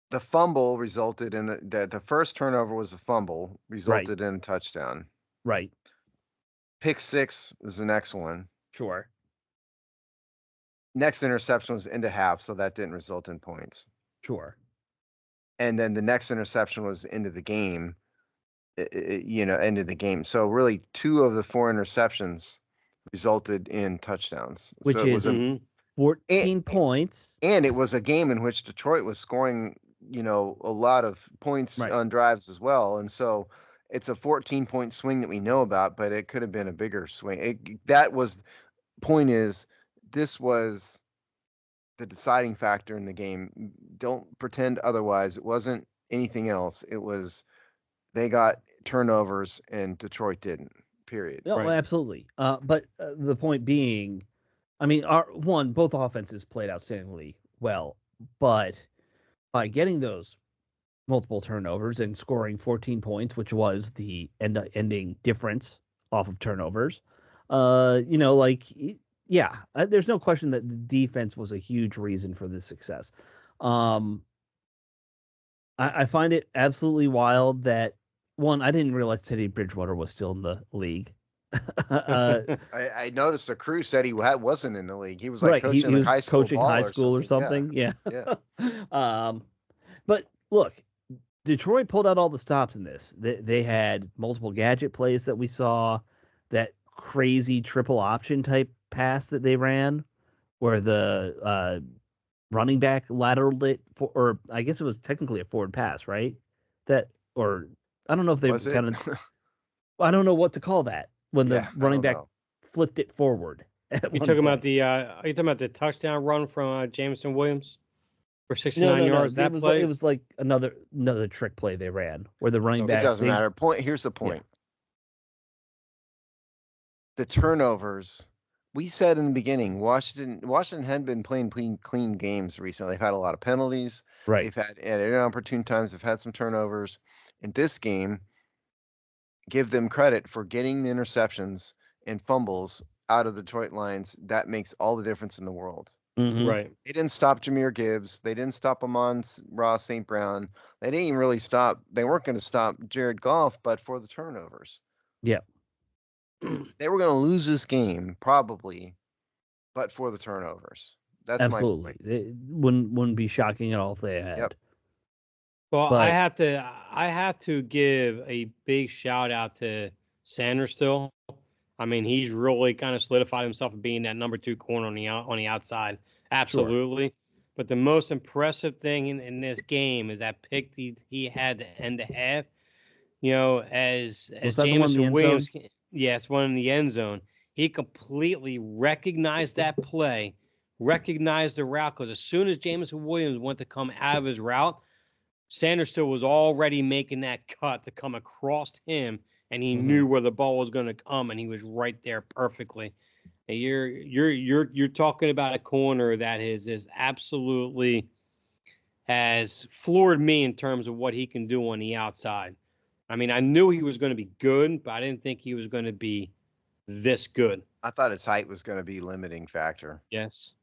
The fumble resulted in the first turnover was a fumble, resulted in a touchdown.
Right.
Pick 6 was the next one.
Sure.
Next interception was into half, so that didn't result in points.
Sure.
And then the next interception was into the game, end of the game. So really 2 of the 4 interceptions resulted in touchdowns.
Which
so
is 14 points.
And it was a game in which Detroit was scoring, a lot of points on drives as well. And so it's a 14-point swing that we know about, but it could have been a bigger swing. This was the deciding factor in the game. Don't pretend otherwise. It wasn't anything else. It was they got turnovers and Detroit didn't. Period.
No, absolutely. But the point being, I mean, both offenses played outstandingly well, but by getting those multiple turnovers and scoring 14 points, which was the ending difference off of turnovers, there's no question that the defense was a huge reason for this success. I find it absolutely wild that, I didn't realize Teddy Bridgewater was still in the league.
I noticed the crew said he wasn't in the league. He was like coaching
he was
high school,
coaching high school or something. Yeah. But look, Detroit pulled out all the stops in this. They had multiple gadget plays that we saw, that crazy triple option type pass that they ran, where the running back lateraled it or I guess it was technically a forward pass, right? I don't know if they kind of. I don't know what to call that when the running back flipped it forward.
You talking about the? Are you talking about the touchdown run from Jameson Williams for 69 yards?
It was like another trick play they ran where the running back.
It doesn't matter. Here's the point. The turnovers. We said in the beginning, Washington had been playing clean games recently. They've had a lot of penalties.
Right.
They've had at inopportune times. They've had some turnovers. In this game, give them credit for getting the interceptions and fumbles out of the Detroit Lions. That makes all the difference in the world.
Mm-hmm.
Right.
They didn't stop Jahmyr Gibbs. They didn't stop Amon-Ra St. Brown. They didn't even really stop. They weren't going to stop Jared Goff, but for the turnovers.
Yeah.
They were going to lose this game probably, but for the turnovers. That's
absolutely.
My point.
It wouldn't be shocking at all if they had.
Yep.
Well, I have to give a big shout out to Sanders still. I mean, he's really kind of solidified himself as being that number 2 corner on the outside. Absolutely. Sure. But the most impressive thing in this game is that pick he had to end the half. As Jameson Williams, yes, one in the end zone. He completely recognized that play, recognized the route, because as soon as Jameson Williams went to come out of his route, Sanders still was already making that cut to come across him and he knew where the ball was going to come, and he was right there perfectly. And you're talking about a corner that is absolutely has floored me in terms of what he can do on the outside. I mean, I knew he was going to be good, but I didn't think he was going to be this good.
I thought his height was going to be a limiting factor.
Yes.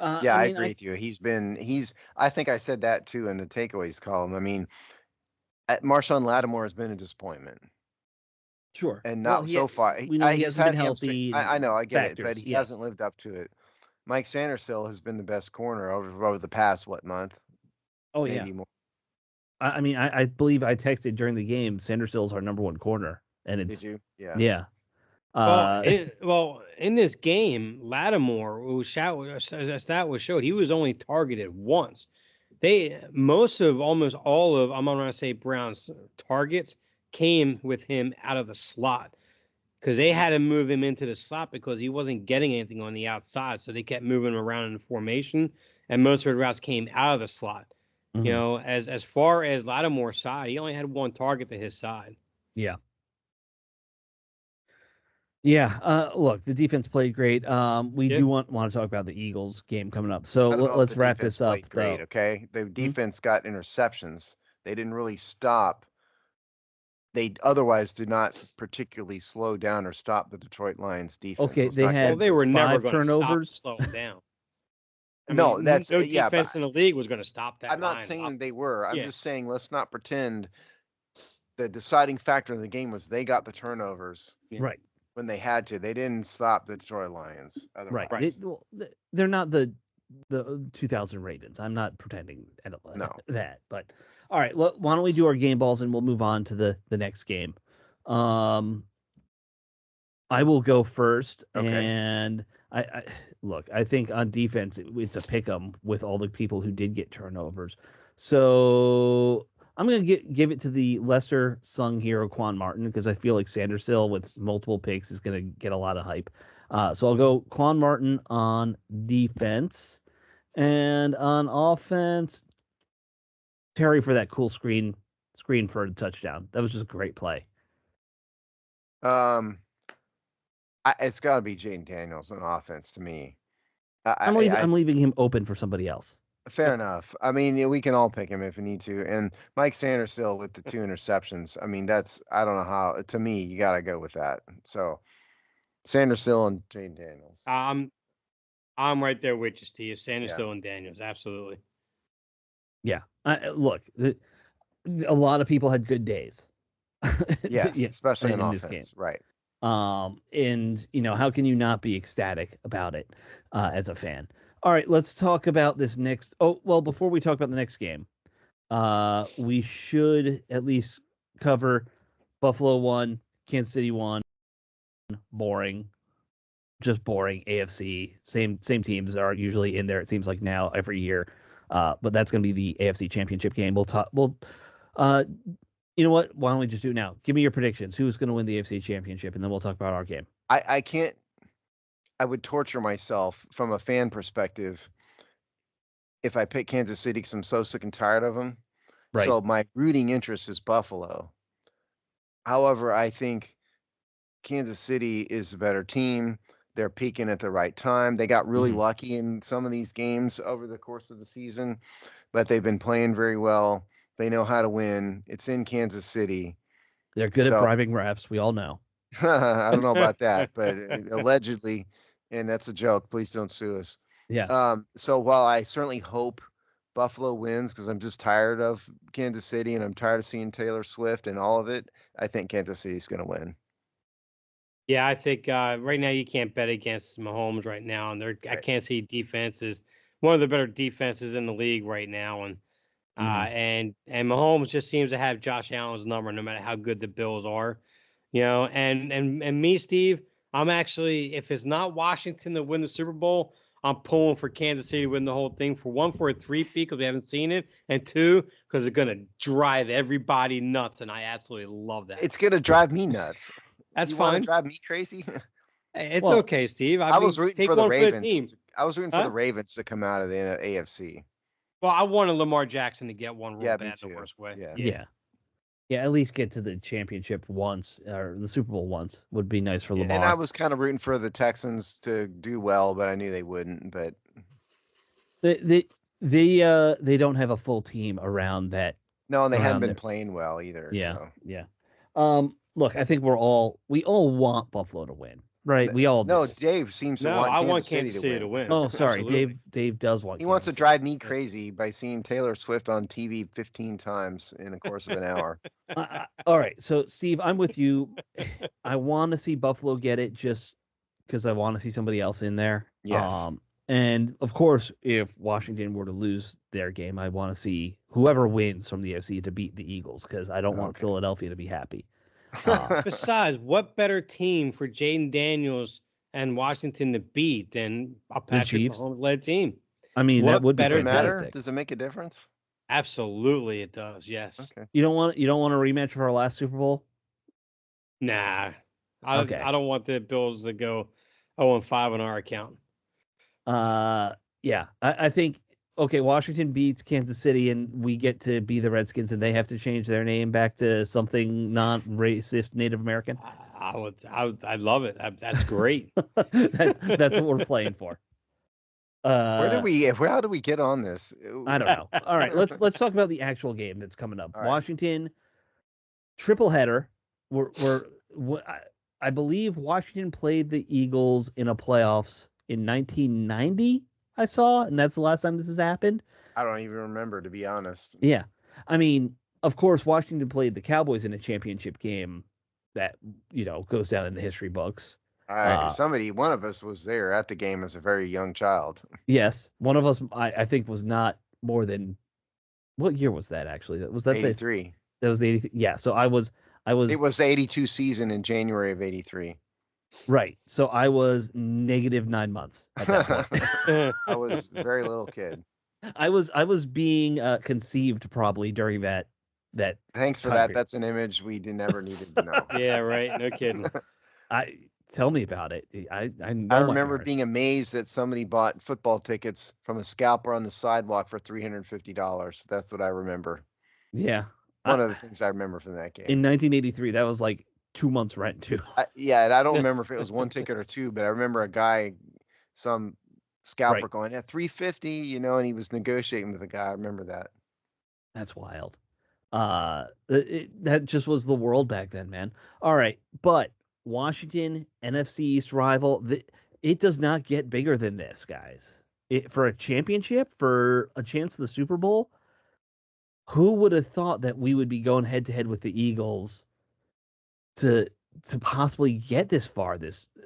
Yeah, I agree with you. I think I said that too in the takeaways column. I mean, Marshawn Lattimore has been a disappointment.
Sure.
And not so far.
We know he
He's
hasn't
had
been healthy.
I know, I get
factors,
it, but he hasn't lived up to it. Mike Sandersill has been the best corner over the past month?
Oh,
maybe more.
I mean, I believe I texted during the game. Sandersill's our number one corner, and it's
Did you? Yeah.
Yeah.
Well, in this game, Lattimore, as that was showed, he was only targeted once. Almost all of, I'm going to say Brown's targets came with him out of the slot, because they had to move him into the slot because he wasn't getting anything on the outside. So they kept moving him around in the formation, and most of the routes came out of the slot. You know, as far as Lattimore's side, he only had one target to his side.
Yeah. Yeah. Look, the defense played great. We do want to talk about the Eagles game coming up. So let's wrap this up.
Great, okay. The defense got interceptions. They didn't really stop. They otherwise did not particularly slow down or stop the Detroit Lions defense.
Okay, they were never going turnovers.
To slow down.
No defense
in the league was going to stop that.
I'm not saying they were. I'm just saying let's not pretend the deciding factor in the game was they got the turnovers.
Right.
When they had to. They didn't stop the Detroit Lions. Otherwise.
Right. They're not the 2000 Ravens. I'm not pretending that. But all right, why don't we do our game balls and we'll move on to the next game. I will go first. Okay. And I think on defense it's a pick 'em with all the people who did get turnovers. So I'm going to give it to the lesser sung hero Quan Martin, because I feel like Sandersill with multiple picks is going to get a lot of hype. So I'll go Quan Martin on defense, and on offense, Terry for that cool screen for a touchdown. That was just a great play.
It's got to be Jaden Daniels on offense to me.
I'm leaving him open for somebody else.
Fair enough. I mean, we can all pick him if we need to. And Mike Sandersill with the 2 interceptions. I mean, I don't know how. To me, you got to go with that. So Sandersill and Jaden Daniels.
I'm right there with you, Steve. Sandersill and Daniels, absolutely.
Yeah. Look, a lot of people had good days.
Yes, especially in offense. This game. Right.
And how can you not be ecstatic about it as a fan? All right, let's talk about this next. Oh, well, before we talk about the next game, we should at least cover Buffalo 1, Kansas City 1. Boring, just boring. AFC, same teams are usually in there. It seems like now every year, but that's going to be the AFC Championship game. We'll talk. You know what? Why don't we just do it now? Give me your predictions. Who's going to win the AFC Championship, and then we'll talk about our game.
I can't. I would torture myself from a fan perspective if I pick Kansas City because I'm so sick and tired of them. Right. So my rooting interest is Buffalo. However, I think Kansas City is a better team. They're peaking at the right time. They got really lucky in some of these games over the course of the season, but they've been playing very well. They know how to win. It's in Kansas City.
They're good at bribing refs. We all know.
I don't know about that, but allegedly, and that's a joke. Please don't sue us.
Yeah.
So while I certainly hope Buffalo wins because I'm just tired of Kansas City and I'm tired of seeing Taylor Swift and all of it, I think Kansas City's going to win.
Yeah, I think right now you can't bet against Mahomes right now, and I can't see defense is one of the better defenses in the league right now, and and Mahomes just seems to have Josh Allen's number no matter how good the Bills are, and me, Steve, I'm actually, if it's not Washington to win the Super Bowl, I'm pulling for Kansas City to win the whole thing. For one, for a 3-peat because we haven't seen it, and 2, because they're gonna drive everybody nuts, and I absolutely love that.
It's gonna drive me nuts.
That's
you
fine.
Want to drive me crazy?
It's okay, Steve.
I was rooting for the Ravens. I was rooting for the Ravens to come out of the AFC.
Well, I wanted Lamar Jackson to get one real bad the worst way.
Yeah. Yeah, at least get to the championship once, or the Super Bowl once would be nice for
And I
Lamar.
was kind of rooting for the Texans to do well, but I knew they wouldn't. But
They don't have a full team around that.
no, and they hadn't
Around
been
there.
playing well either.
Yeah,
So
yeah. Look, I think we all want Buffalo to win, right? We all
no,
do.
Dave seems to
No,
want
I
Kansas
want
City
Kansas
to
City to
win.
win.
Oh, sorry,
Absolutely.
Dave does want.
He wants to
Kansas
drive me
Yes.
crazy by seeing Taylor Swift on TV 15 times in the course of an hour.
All right, so Steve, I'm with you. I want to see Buffalo get it just because I want to see somebody else in there.
Yes.
And of course, if Washington were to lose their game, I want to see whoever wins from the AFC to beat the Eagles because I don't want
Okay.
Philadelphia to be happy.
Besides, what better team for Jaden Daniels and Washington to beat than a Patrick
Chiefs?
Mahomes-led team?
I mean,
What
that would be
better
Does it matter?
fantastic.
Does it make a difference?
Absolutely, it does. Yes.
Okay.
You don't want a rematch for our last Super Bowl?
Nah.
Okay.
I don't want the Bills to go 0-5 on our account.
Yeah, I think okay. Washington beats Kansas City, and we get to be the Redskins, and they have to change their name back to something non-racist Native American.
I'd love it. That's great.
That's what we're playing for.
How do we get on this?
I don't know. All right, let's talk about the actual game that's coming up.
All right.
Washington triple header. I believe Washington played the Eagles in a playoffs in 1990. I saw, and that's the last time this has happened.
I don't even remember, to be honest.
Yeah, I mean, of course, Washington played the Cowboys in a championship game that goes down in the history books.
One of us was there at the game as a very young child.
Yes, one of us, I think, was not more than. What year was that actually? Was that
83.
That was the 80. Yeah, so I was.
It was the 82 season in January of 83.
Right. So I was -9 months at that point.
I was a very little kid.
I was being conceived probably during that.
Thanks for
time
that.
period.
That's an image we never needed to know.
Yeah, right. No kidding.
Tell me about it. I know
I
my
remember
parents.
being amazed that somebody bought football tickets from a scalper on the sidewalk for $350. That's what I remember.
Yeah.
One of the things I remember from that game.
In 1983, that was like 2 months rent too.
And I don't remember if it was one ticket or two, but I remember a guy, some scalper
Right.
going, at $350, and he was negotiating with the guy. I remember that.
That's wild. That just was the world back then, man. All right, but Washington NFC East rival, it does not get bigger than this, guys. For a championship, for a chance at the Super Bowl, who would have thought that we would be going head to head with the Eagles to possibly get this far?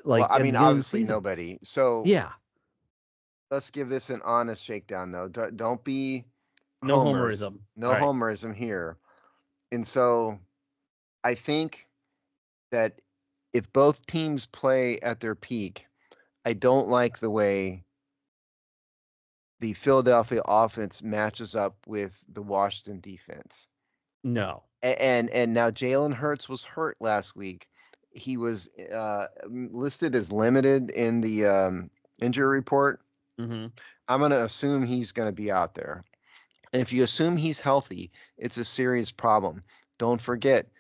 Obviously nobody. So
yeah,
let's give this an honest shakedown, though. Don't be
no
homers.
homerism.
No homerism here. And so I think that if both teams play at their peak, I don't like the way the Philadelphia offense matches up with the Washington defense.
No.
And now Jalen Hurts was hurt last week. He was listed as limited in the injury report.
Mm-hmm.
I'm going to assume he's going to be out there. And if you assume he's healthy, it's a serious problem. Don't forget,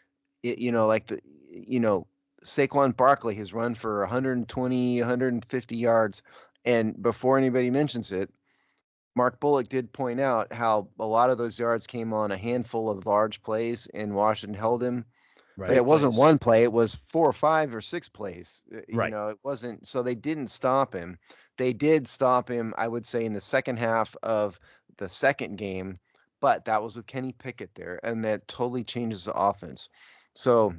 Saquon Barkley has run for 120, 150 yards. And before anybody mentions it, Mark Bullock did point out how a lot of those yards came on a handful of large plays, and Washington held him.
Right.
But it wasn't one play; it was 4 or 5 or 6 plays.
Right.
It wasn't. So they didn't stop him. They did stop him, I would say, in the second half of the second game, but that was with Kenny Pickett there, and that totally changes the offense. So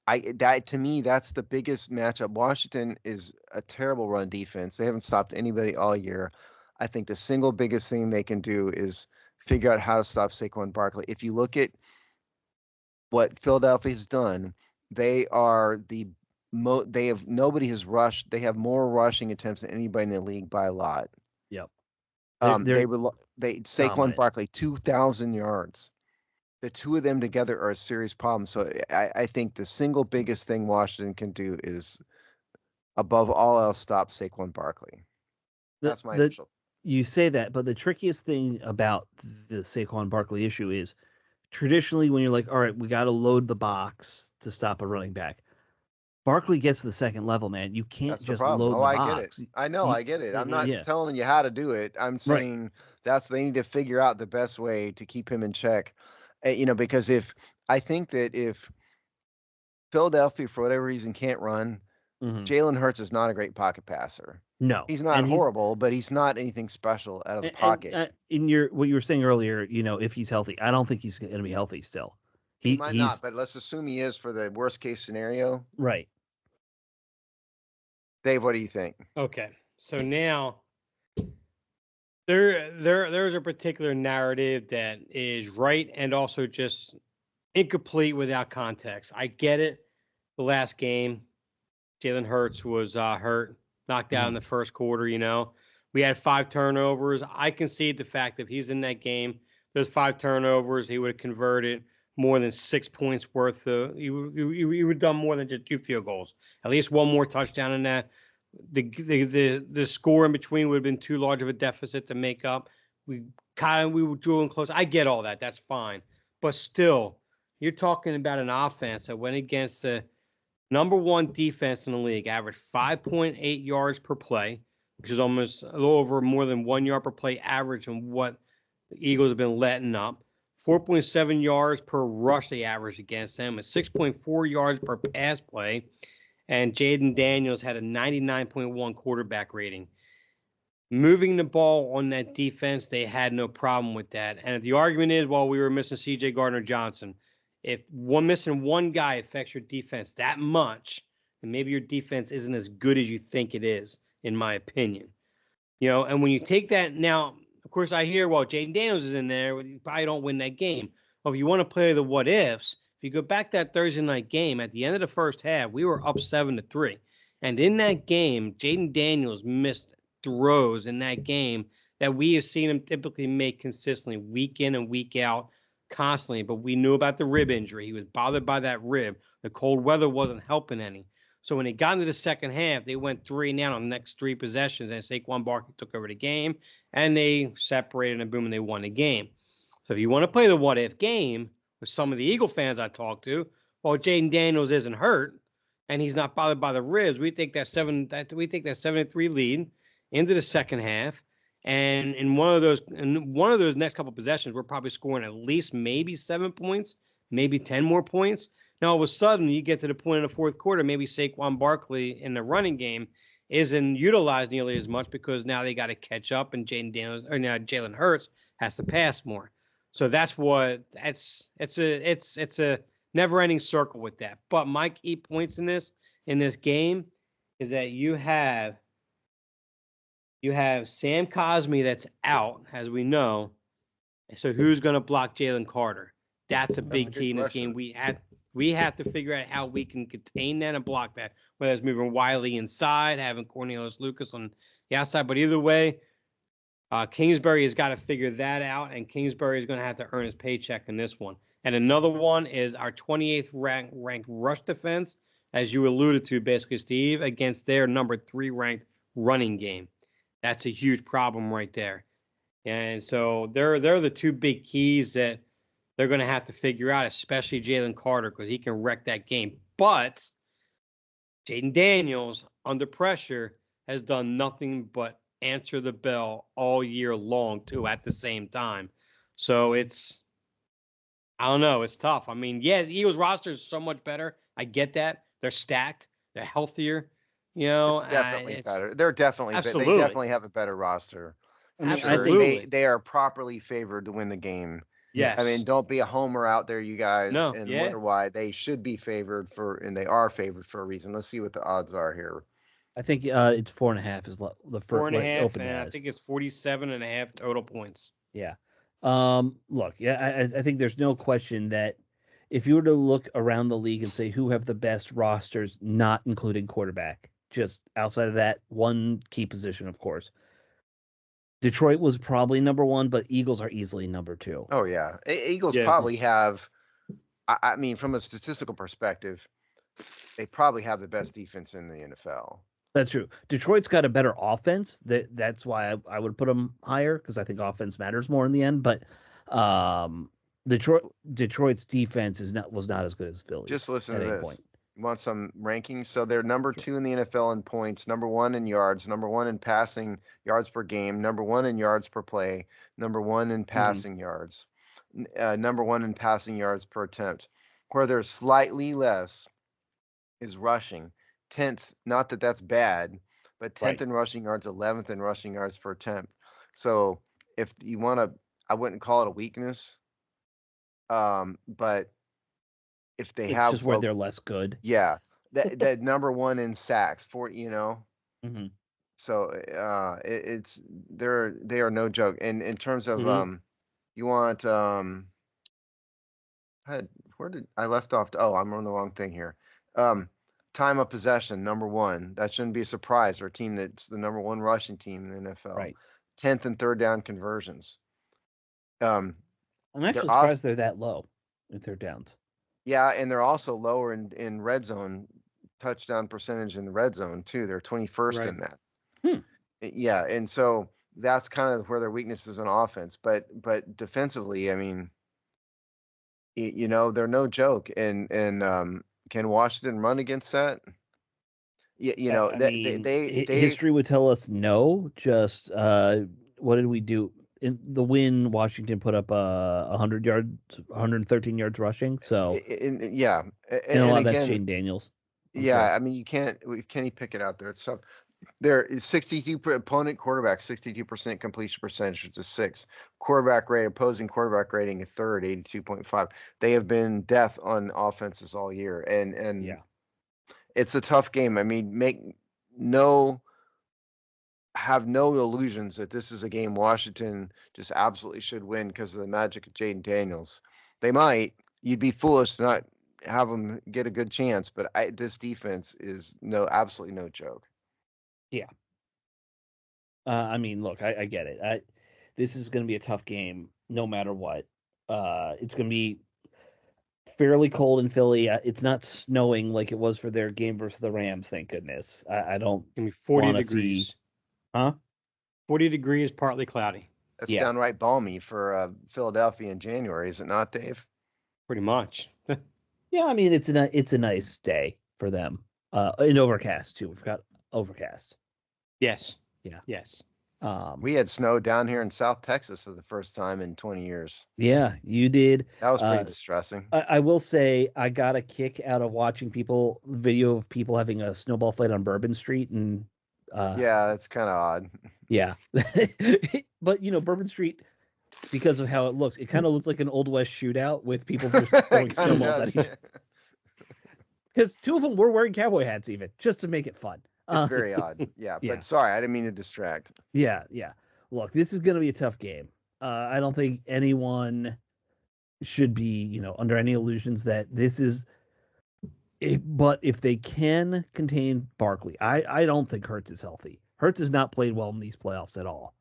to me, that's the biggest matchup. Washington is a terrible run defense. They haven't stopped anybody all year. I think the single biggest thing they can do is figure out how to stop Saquon Barkley. If you look at what Philadelphia has done, they are nobody has rushed. They have more rushing attempts than anybody in the league by a lot.
Yep.
Saquon Barkley 2,000 yards. The two of them together are a serious problem. So I think the single biggest thing Washington can do is, above all else, stop Saquon Barkley. That's my initial.
You say that, but the trickiest thing about the Saquon Barkley issue is traditionally when you're like, all right, we got to load the box to stop a running back. Barkley gets to the second level, man. You can't
That's the
just
problem.
load
Oh,
the
I get it.
box.
I know, I get it. I'm not
Yeah.
telling you how to do it. I'm
Right.
saying they need to figure out the best way to keep him in check. Because I think that if Philadelphia, for whatever reason, can't run, Jalen Hurts is not a great pocket passer.
No,
He's not horrible, but he's not anything special out of the pocket.
In what you were saying earlier, if he's healthy, I don't think he's going to be healthy still.
He might not, but let's assume he is for the worst case scenario.
Right.
Dave, what do you think?
Okay, so now there's a particular narrative that is right and also just incomplete without context. I get it. The last game, Jalen Hurts was hurt, knocked out in the first quarter. We had 5 turnovers. I concede the fact that if he's in that game, those 5 turnovers, he would have converted more than 6 points worth of. He would have done more than just 2 field goals. At least one more touchdown in that. The score in between would have been too large of a deficit to make up. We were drawing close. I get all that. That's fine. But still, you're talking about an offense that went against the number 1 defense in the league, averaged 5.8 yards per play, which is almost a little over more than 1 yard per play average on what the Eagles have been letting up. 4.7 yards per rush they averaged against them, and 6.4 yards per pass play. And Jaden Daniels had a 99.1 quarterback rating. Moving the ball on that defense, they had no problem with that. And if the argument is, well, we were missing C.J. Gardner-Johnson, if missing one guy affects your defense that much, then maybe your defense isn't as good as you think it is, in my opinion. And when you take that now, of course, I hear, well, Jaden Daniels is in there, you probably don't win that game. Well, if you want to play the what ifs, if you go back that Thursday night game, at the end of the first half, we were up 7-3. And in that game, Jaden Daniels missed throws in that game that we have seen him typically make consistently, week in and week out, constantly. But we knew about the rib injury. He was bothered by that rib. The cold weather wasn't helping any. So when they got into the second half, they went 3-and-out on the next 3 possessions, and Saquon Barkley took over the game, and they separated, and boom, and they won the game. So if you want to play the what-if game, with some of the Eagle fans I talked to, well, Jaden Daniels isn't hurt and he's not bothered by the ribs. We take that 7-3 lead into the second half, and in one of those next couple of possessions, we're probably scoring at least maybe 7 points, maybe 10 more points. Now all of a sudden, you get to the point in the fourth quarter, maybe Saquon Barkley in the running game isn't utilized nearly as much because now they got to catch up, and Jalen Hurts has to pass more. So it's a never-ending circle with that. But my key points in this game is that you have Sam Cosmi that's out, as we know. So who's going to block Jalen Carter? That's a big key in this game. We have to figure out how we can contain that and block that, whether it's moving Wiley inside, having Cornelius Lucas on the outside. But either way, Kingsbury has got to figure that out, and Kingsbury is going to have to earn his paycheck in this one. And another one is our 28th ranked rush defense, as you alluded to, basically, Steve, against their number 3 ranked running game. That's a huge problem right there. And so they're the 2 big keys that they're going to have to figure out, especially Jalen Carter, because he can wreck that game. But Jaden Daniels, under pressure, has done nothing but answer the bell all year long, too, at the same time. So I don't know, it's tough. I mean, yeah, the Eagles roster is so much better. I get that. They're stacked. They're healthier.
It's definitely better. They definitely have a better roster.
Absolutely.
They are properly favored to win the game.
Yes.
I mean, don't be a homer out there, you guys, wonder why. They should be favored and they are favored for a reason. Let's see what the odds are here.
I think it's 4.5 is the first
4.5,
open
and I think it's 47.5 total points.
Yeah. Look, I think there's no question that if you were to look around the league and say who have the best rosters, not including quarterback, just outside of that one key position, of course, Detroit was probably number 1, but Eagles are easily number 2.
Oh yeah, Eagles probably have. I mean, from a statistical perspective, they probably have the best defense in the NFL.
That's true. Detroit's got a better offense. That's why I would put them higher, because I think offense matters more in the end. But Detroit's defense was not as good as Philly.
Just listen
at
to
any
this.
point.
You want some rankings? So they're number 2 in the NFL in points, number 1 in yards, number 1 in passing yards per game, number 1 in yards per play, number 1 in passing yards, number 1 in passing yards per attempt. Where they're slightly less is rushing. 10th, not that that's bad, but 10th
Right.
in rushing yards, 11th in rushing yards per attempt. So if you want to, I wouldn't call it a weakness. But if they
It's
have
just where they're less good.
yeah, that number 1 in sacks for
Mm-hmm.
So they are no joke. And in terms of you want where did I left off? I'm on the wrong thing here. Time of possession, number 1. That shouldn't be a surprise. Our team that's the number 1 rushing team in the NFL.
Right.
10th and third down conversions.
I'm actually surprised they're that low in third downs.
Yeah, and they're also lower in red zone touchdown percentage in the red zone too. They're 21st in that. Yeah, and so that's kind of where their weakness is on offense. But defensively, I mean, they're no joke. And can Washington run against that?
History would tell us no. Just what did we do in the win? Washington put up 100 yards, 113 yards rushing. So
and
a lot of that's Jane Daniels.
I mean, you can't. Can he pick it out there? It's tough. There is 62 opponent quarterback, 62% completion percentage, which is 6. Quarterback rate, opposing quarterback rating, a third, 82.5. They have been death on offenses all year, and it's a tough game. I mean, have no illusions that this is a game Washington just absolutely should win because of the magic of Jaden Daniels. They might. You'd be foolish to not have them get a good chance, but this defense is absolutely no joke.
Yeah. I mean, look, I get it. This is going to be a tough game no matter what. It's going to be fairly cold in Philly. It's not snowing like it was for their game versus the Rams, thank goodness. I don't.
It's going to be 40 degrees. 40 degrees, partly cloudy.
That's downright balmy for Philadelphia in January, is it not, Dave?
Pretty much.
Yeah, I mean, it's a nice day for them. And overcast too. We've got overcast.
Yes.
Yeah.
Yes.
We had snow down here in South Texas for the first time in 20 years.
Yeah, you did.
That was pretty distressing.
I will say I got a kick out of watching video of people having a snowball fight on Bourbon Street, and
yeah, that's kind of odd.
Yeah, but Bourbon Street, because of how it looks, it kind of looks like an Old West shootout with people just throwing snowballs at each other. Because 2 of them were wearing cowboy hats, even just to make it fun.
It's very odd. Yeah, but sorry, I didn't mean to distract.
Yeah. Look, this is going to be a tough game. I don't think anyone should be, under any illusions that this is. But if they can contain Barkley, I don't think Hurts is healthy. Hurts has not played well in these playoffs at all.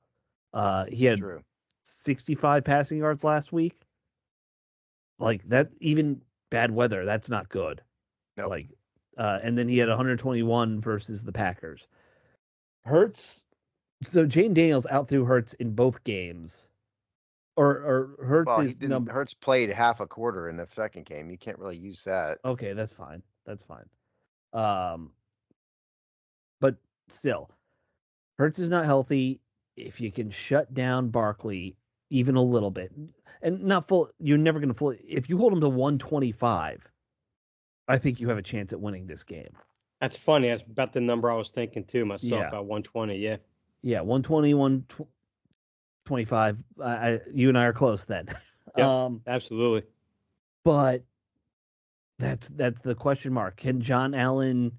He had 65 passing yards last week. Like that, even bad weather, that's not good.
No.
Like, and then he had 121 versus the Packers. Hurts. So Jane Daniels outthrew Hurts in both games. Or Hurts
Hurts played half a quarter in the second game. You can't really use that.
Okay, that's fine. But still, Hurts is not healthy. If you can shut down Barkley even a little bit, and not full, you're never going to fully. If you hold him to 125, I think you have a chance at winning this game.
That's funny. That's about the number I was thinking too myself. About 120. Yeah.
Yeah, 120, 125. You and I are close then.
Yeah, absolutely.
But that's the question mark. Can John Allen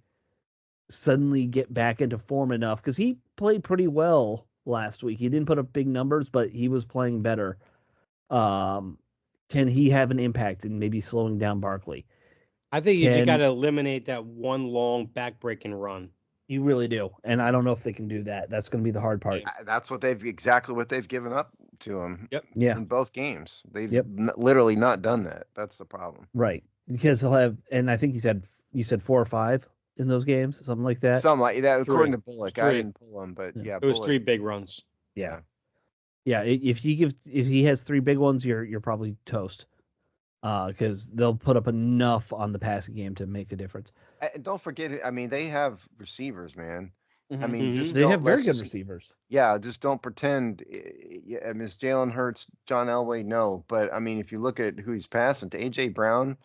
suddenly get back into form enough? Because he played pretty well last week. He didn't put up big numbers, but he was playing better. Can he have an impact in maybe slowing down Barkley?
I think you got to eliminate that one long back-breaking run.
You really do, and I don't know if they can do that. That's going to be the hard part.
That's exactly what they've given up to him.
Yep.
Yeah.
In both games, they've literally not done that. That's the problem.
Right, because he'll have, and I think you said 4 or 5 in those games, something like that.
Something like that, according to Bullock. I didn't pull him, but yeah,
it was 3 big runs.
Yeah. If he has 3 big ones, you're probably toast. because they'll put up enough on the passing game to make a difference.
And don't forget, I mean, they have receivers, man. I mean, just
Mhm.
They have
don't
very
let's
good
just
receivers.
yeah, just don't pretend. I mean, it's Jalen Hurts, John Elway, no, but I mean, if you look at who he's passing to, AJ Brown,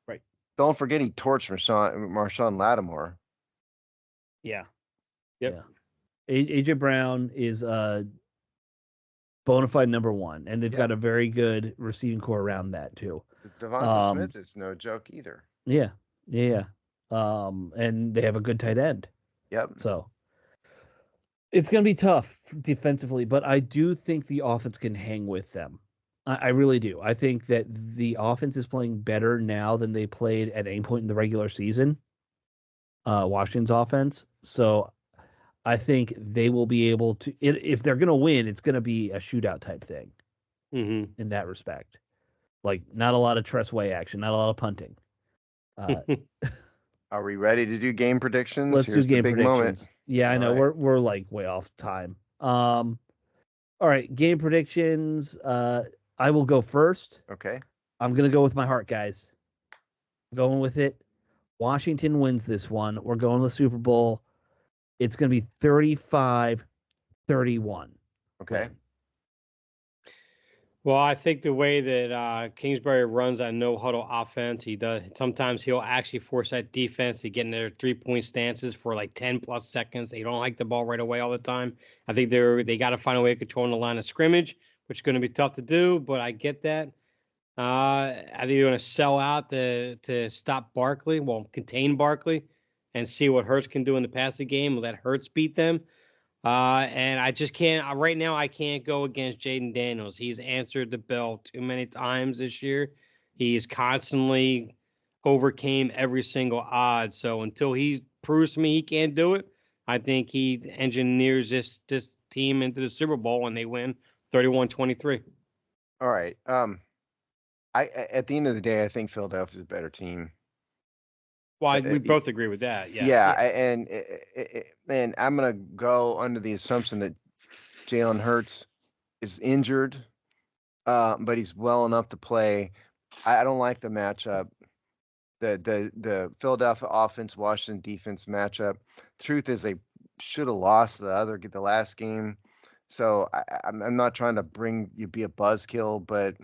Right.
don't forget he torched Marshawn Lattimore.
Yeah.
Yep.
Yeah. AJ Brown is bona fide number one, and they've
Yeah.
got a very good receiving core around that too.
Devonta Smith is no joke either.
Yeah. And they have a good tight end.
Yep.
So it's going to be tough defensively, but I do think the offense can hang with them. I really do. I think that the offense is playing better now than they played at any point in the regular season. Washington's offense. So I think they will be able to. If they're going to win, it's going to be a shootout type thing
Mhm.
in that respect. Like not a lot of Tressway action, not a lot of punting.
Are we ready to do game predictions?
Let's
Here's
do game
the big
predictions.
moment.
Yeah, I
All
know
right.
we're like way off time. All right, game predictions. I will go first.
Okay.
I'm gonna go with my heart, guys. Going with it. Washington wins this one. We're going to the Super Bowl. It's gonna be 35-31.
Okay.
Well, I think the way that Kingsbury runs that no huddle offense, he does. Sometimes he'll actually force that defense to get in their 3-point stances for like 10+ seconds. They don't like the ball right away all the time. I think they got to find a way of controlling the line of scrimmage, which is going to be tough to do. But I get that. I think they're going to sell out to stop Barkley, well, contain Barkley, and see what Hurts can do in the passing game. Let Hurts beat them. And I just can't right now. I can't go against Jaden Daniels. He's answered the bell too many times this year. He's constantly overcame every single odd. So until he proves to me he can't do it, I think he engineers this team into the Super Bowl and they win 31-23.
All right. At the end of the day, I think Philadelphia's a better team.
Well, we both agree with that. Yeah.
Yeah, and I'm gonna go under the assumption that Jalen Hurts is injured, but he's well enough to play. I don't like the matchup. The Philadelphia offense, Washington defense matchup. Truth is, they should have lost the last game. So I'm not trying to be a buzzkill, but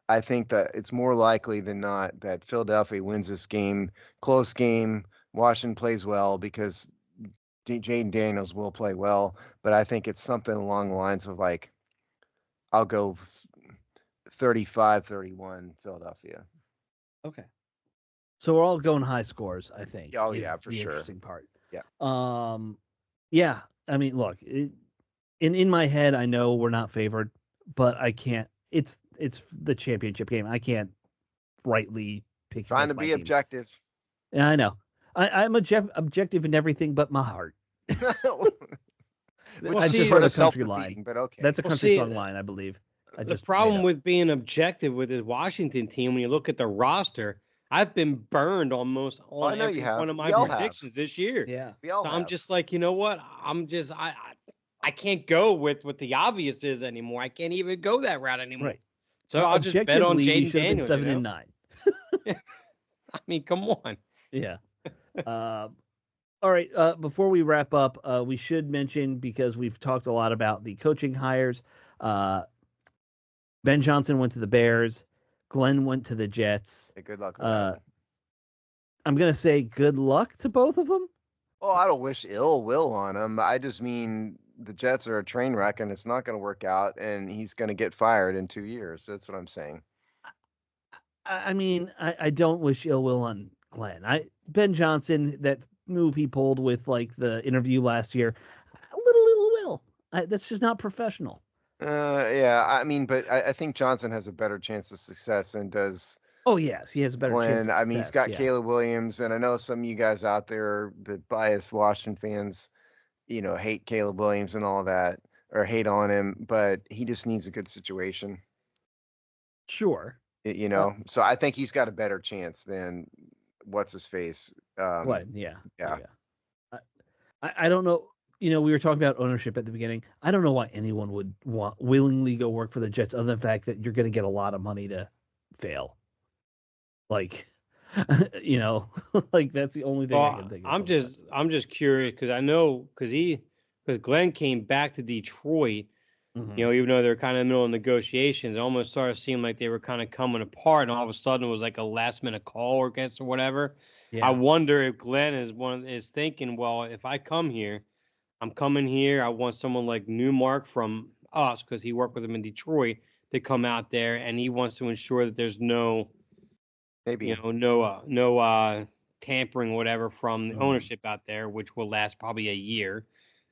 I think that it's more likely than not that Philadelphia wins this game. Close game. Washington plays well because Jaden Daniels will play well, but I think it's something along the lines of like, I'll go 35-31 Philadelphia.
Okay. So we're all going high scores, I think.
Oh yeah, for
the
sure.
Interesting part.
Yeah.
Yeah. I mean, look, in my head, I know we're not favored, but I can't. It's the championship game. I can't rightly pick.
Trying to be objective.
Yeah, I know. I'm objective in everything but my heart.
Which
I
is
just
sort
heard
of
a country line.
self-defeating, but okay.
That's a country song line, I believe.
The problem with being objective with this Washington team, when you look at the roster, I've been burned almost on every one of my predictions this year.
Yeah.
So I'm just like, you know what? I can't go with what the obvious is anymore. I can't even go that route anymore.
Right.
So I'll just bet on Jaden Daniels.
7-9.
I mean, come on.
Yeah. All right. Before we wrap up, we should mention, because we've talked a lot about the coaching hires. Ben Johnson went to the Bears. Glenn went to the Jets.
Hey, good luck with that.
I'm gonna say good luck to both of them.
Well, I don't wish ill will on him. I just mean the Jets are a train wreck, and it's not going to work out, and he's going to get fired in 2 years. That's what I'm saying.
I mean, I don't wish ill will on Glenn. Ben Johnson, that move he pulled with like the interview last year, a little will. That's just not professional.
Yeah, I mean, but I think Johnson has a better chance of success than does.
Oh yes, he has a better chance.
I mean, he's got Caleb Williams, and I know some of you guys out there, the biased Washington fans, hate Caleb Williams and all that, or hate on him, but he just needs a good situation.
Sure.
So I think he's got a better chance than what's his face.
What? Yeah. I don't know. We were talking about ownership at the beginning. I don't know why anyone would willingly go work for the Jets, other than the fact that you're going to get a lot of money to fail. Like, you know, like that's the only thing I can think of.
I'm just curious because I know because Glenn came back to Detroit.
Mhm.
You know, even though they're kind of in the middle of negotiations, it almost started to seem like they were kind of coming apart, and all of a sudden it was like a last minute call or guess or whatever.
Yeah.
I wonder if Glenn is thinking, well, if I come here, I'm coming here. I want someone like Newmark from us because he worked with him in Detroit to come out there, and he wants to ensure that there's no
Maybe.
no tampering or whatever from the
Mhm.
ownership out there, which will last probably a year,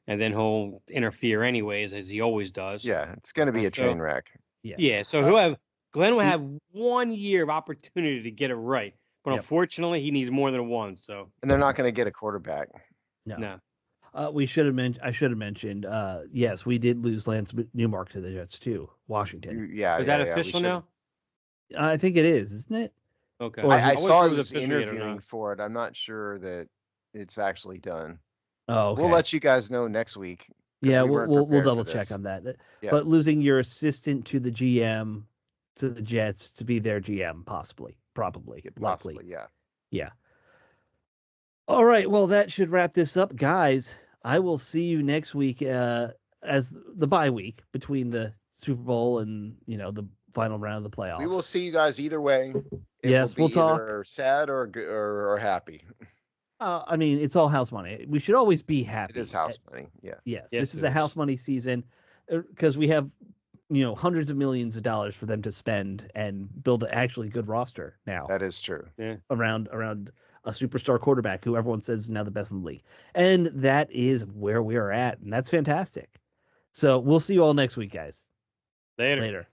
and then he'll interfere anyways, as he always does.
Yeah, it's going to be a
So-
train wreck.
Yeah, so Glenn will have 1 year of opportunity to get it right, but
Yep.
unfortunately, he needs more than one. So
And they're not going to get a quarterback.
no.
I should have mentioned. Yes, we did lose Lance Newmark to the Jets too. Washington.
Yeah.
Is
yeah,
that
yeah, we
official
should-
now?
I think it is, isn't it?
Okay.
Or-
I
wasn't
saw
sure
he
it
was
official yet or
interviewing
not.
for it. I'm not sure that it's actually done.
Oh, okay.
We'll let you guys know next week. 'cause
Yeah,
we weren't
we'll
prepared for
double check
this.
on that.
Yeah.
But losing your assistant to the GM to the Jets to be their GM, possibly, probably,
Yeah,
likely.
possibly, yeah.
Yeah. All right. Well, that should wrap this up, guys. I will see you next week as the bye week between the Super Bowl and the final round of the playoffs.
We will see you guys either way. It
Yes,
will
we'll
be
talk.
either sad or happy.
I mean, it's all house money. We should always be happy.
It is house money. Yeah.
Yes,
Yes,
this is
it
a house
is.
money season because we have, hundreds of millions of dollars for them to spend and build an actually good roster now
That is true.
around a superstar quarterback who everyone says is now the best in the league. And that is where we are at, and that's fantastic. So we'll see you all next week, guys.
Later.
Later.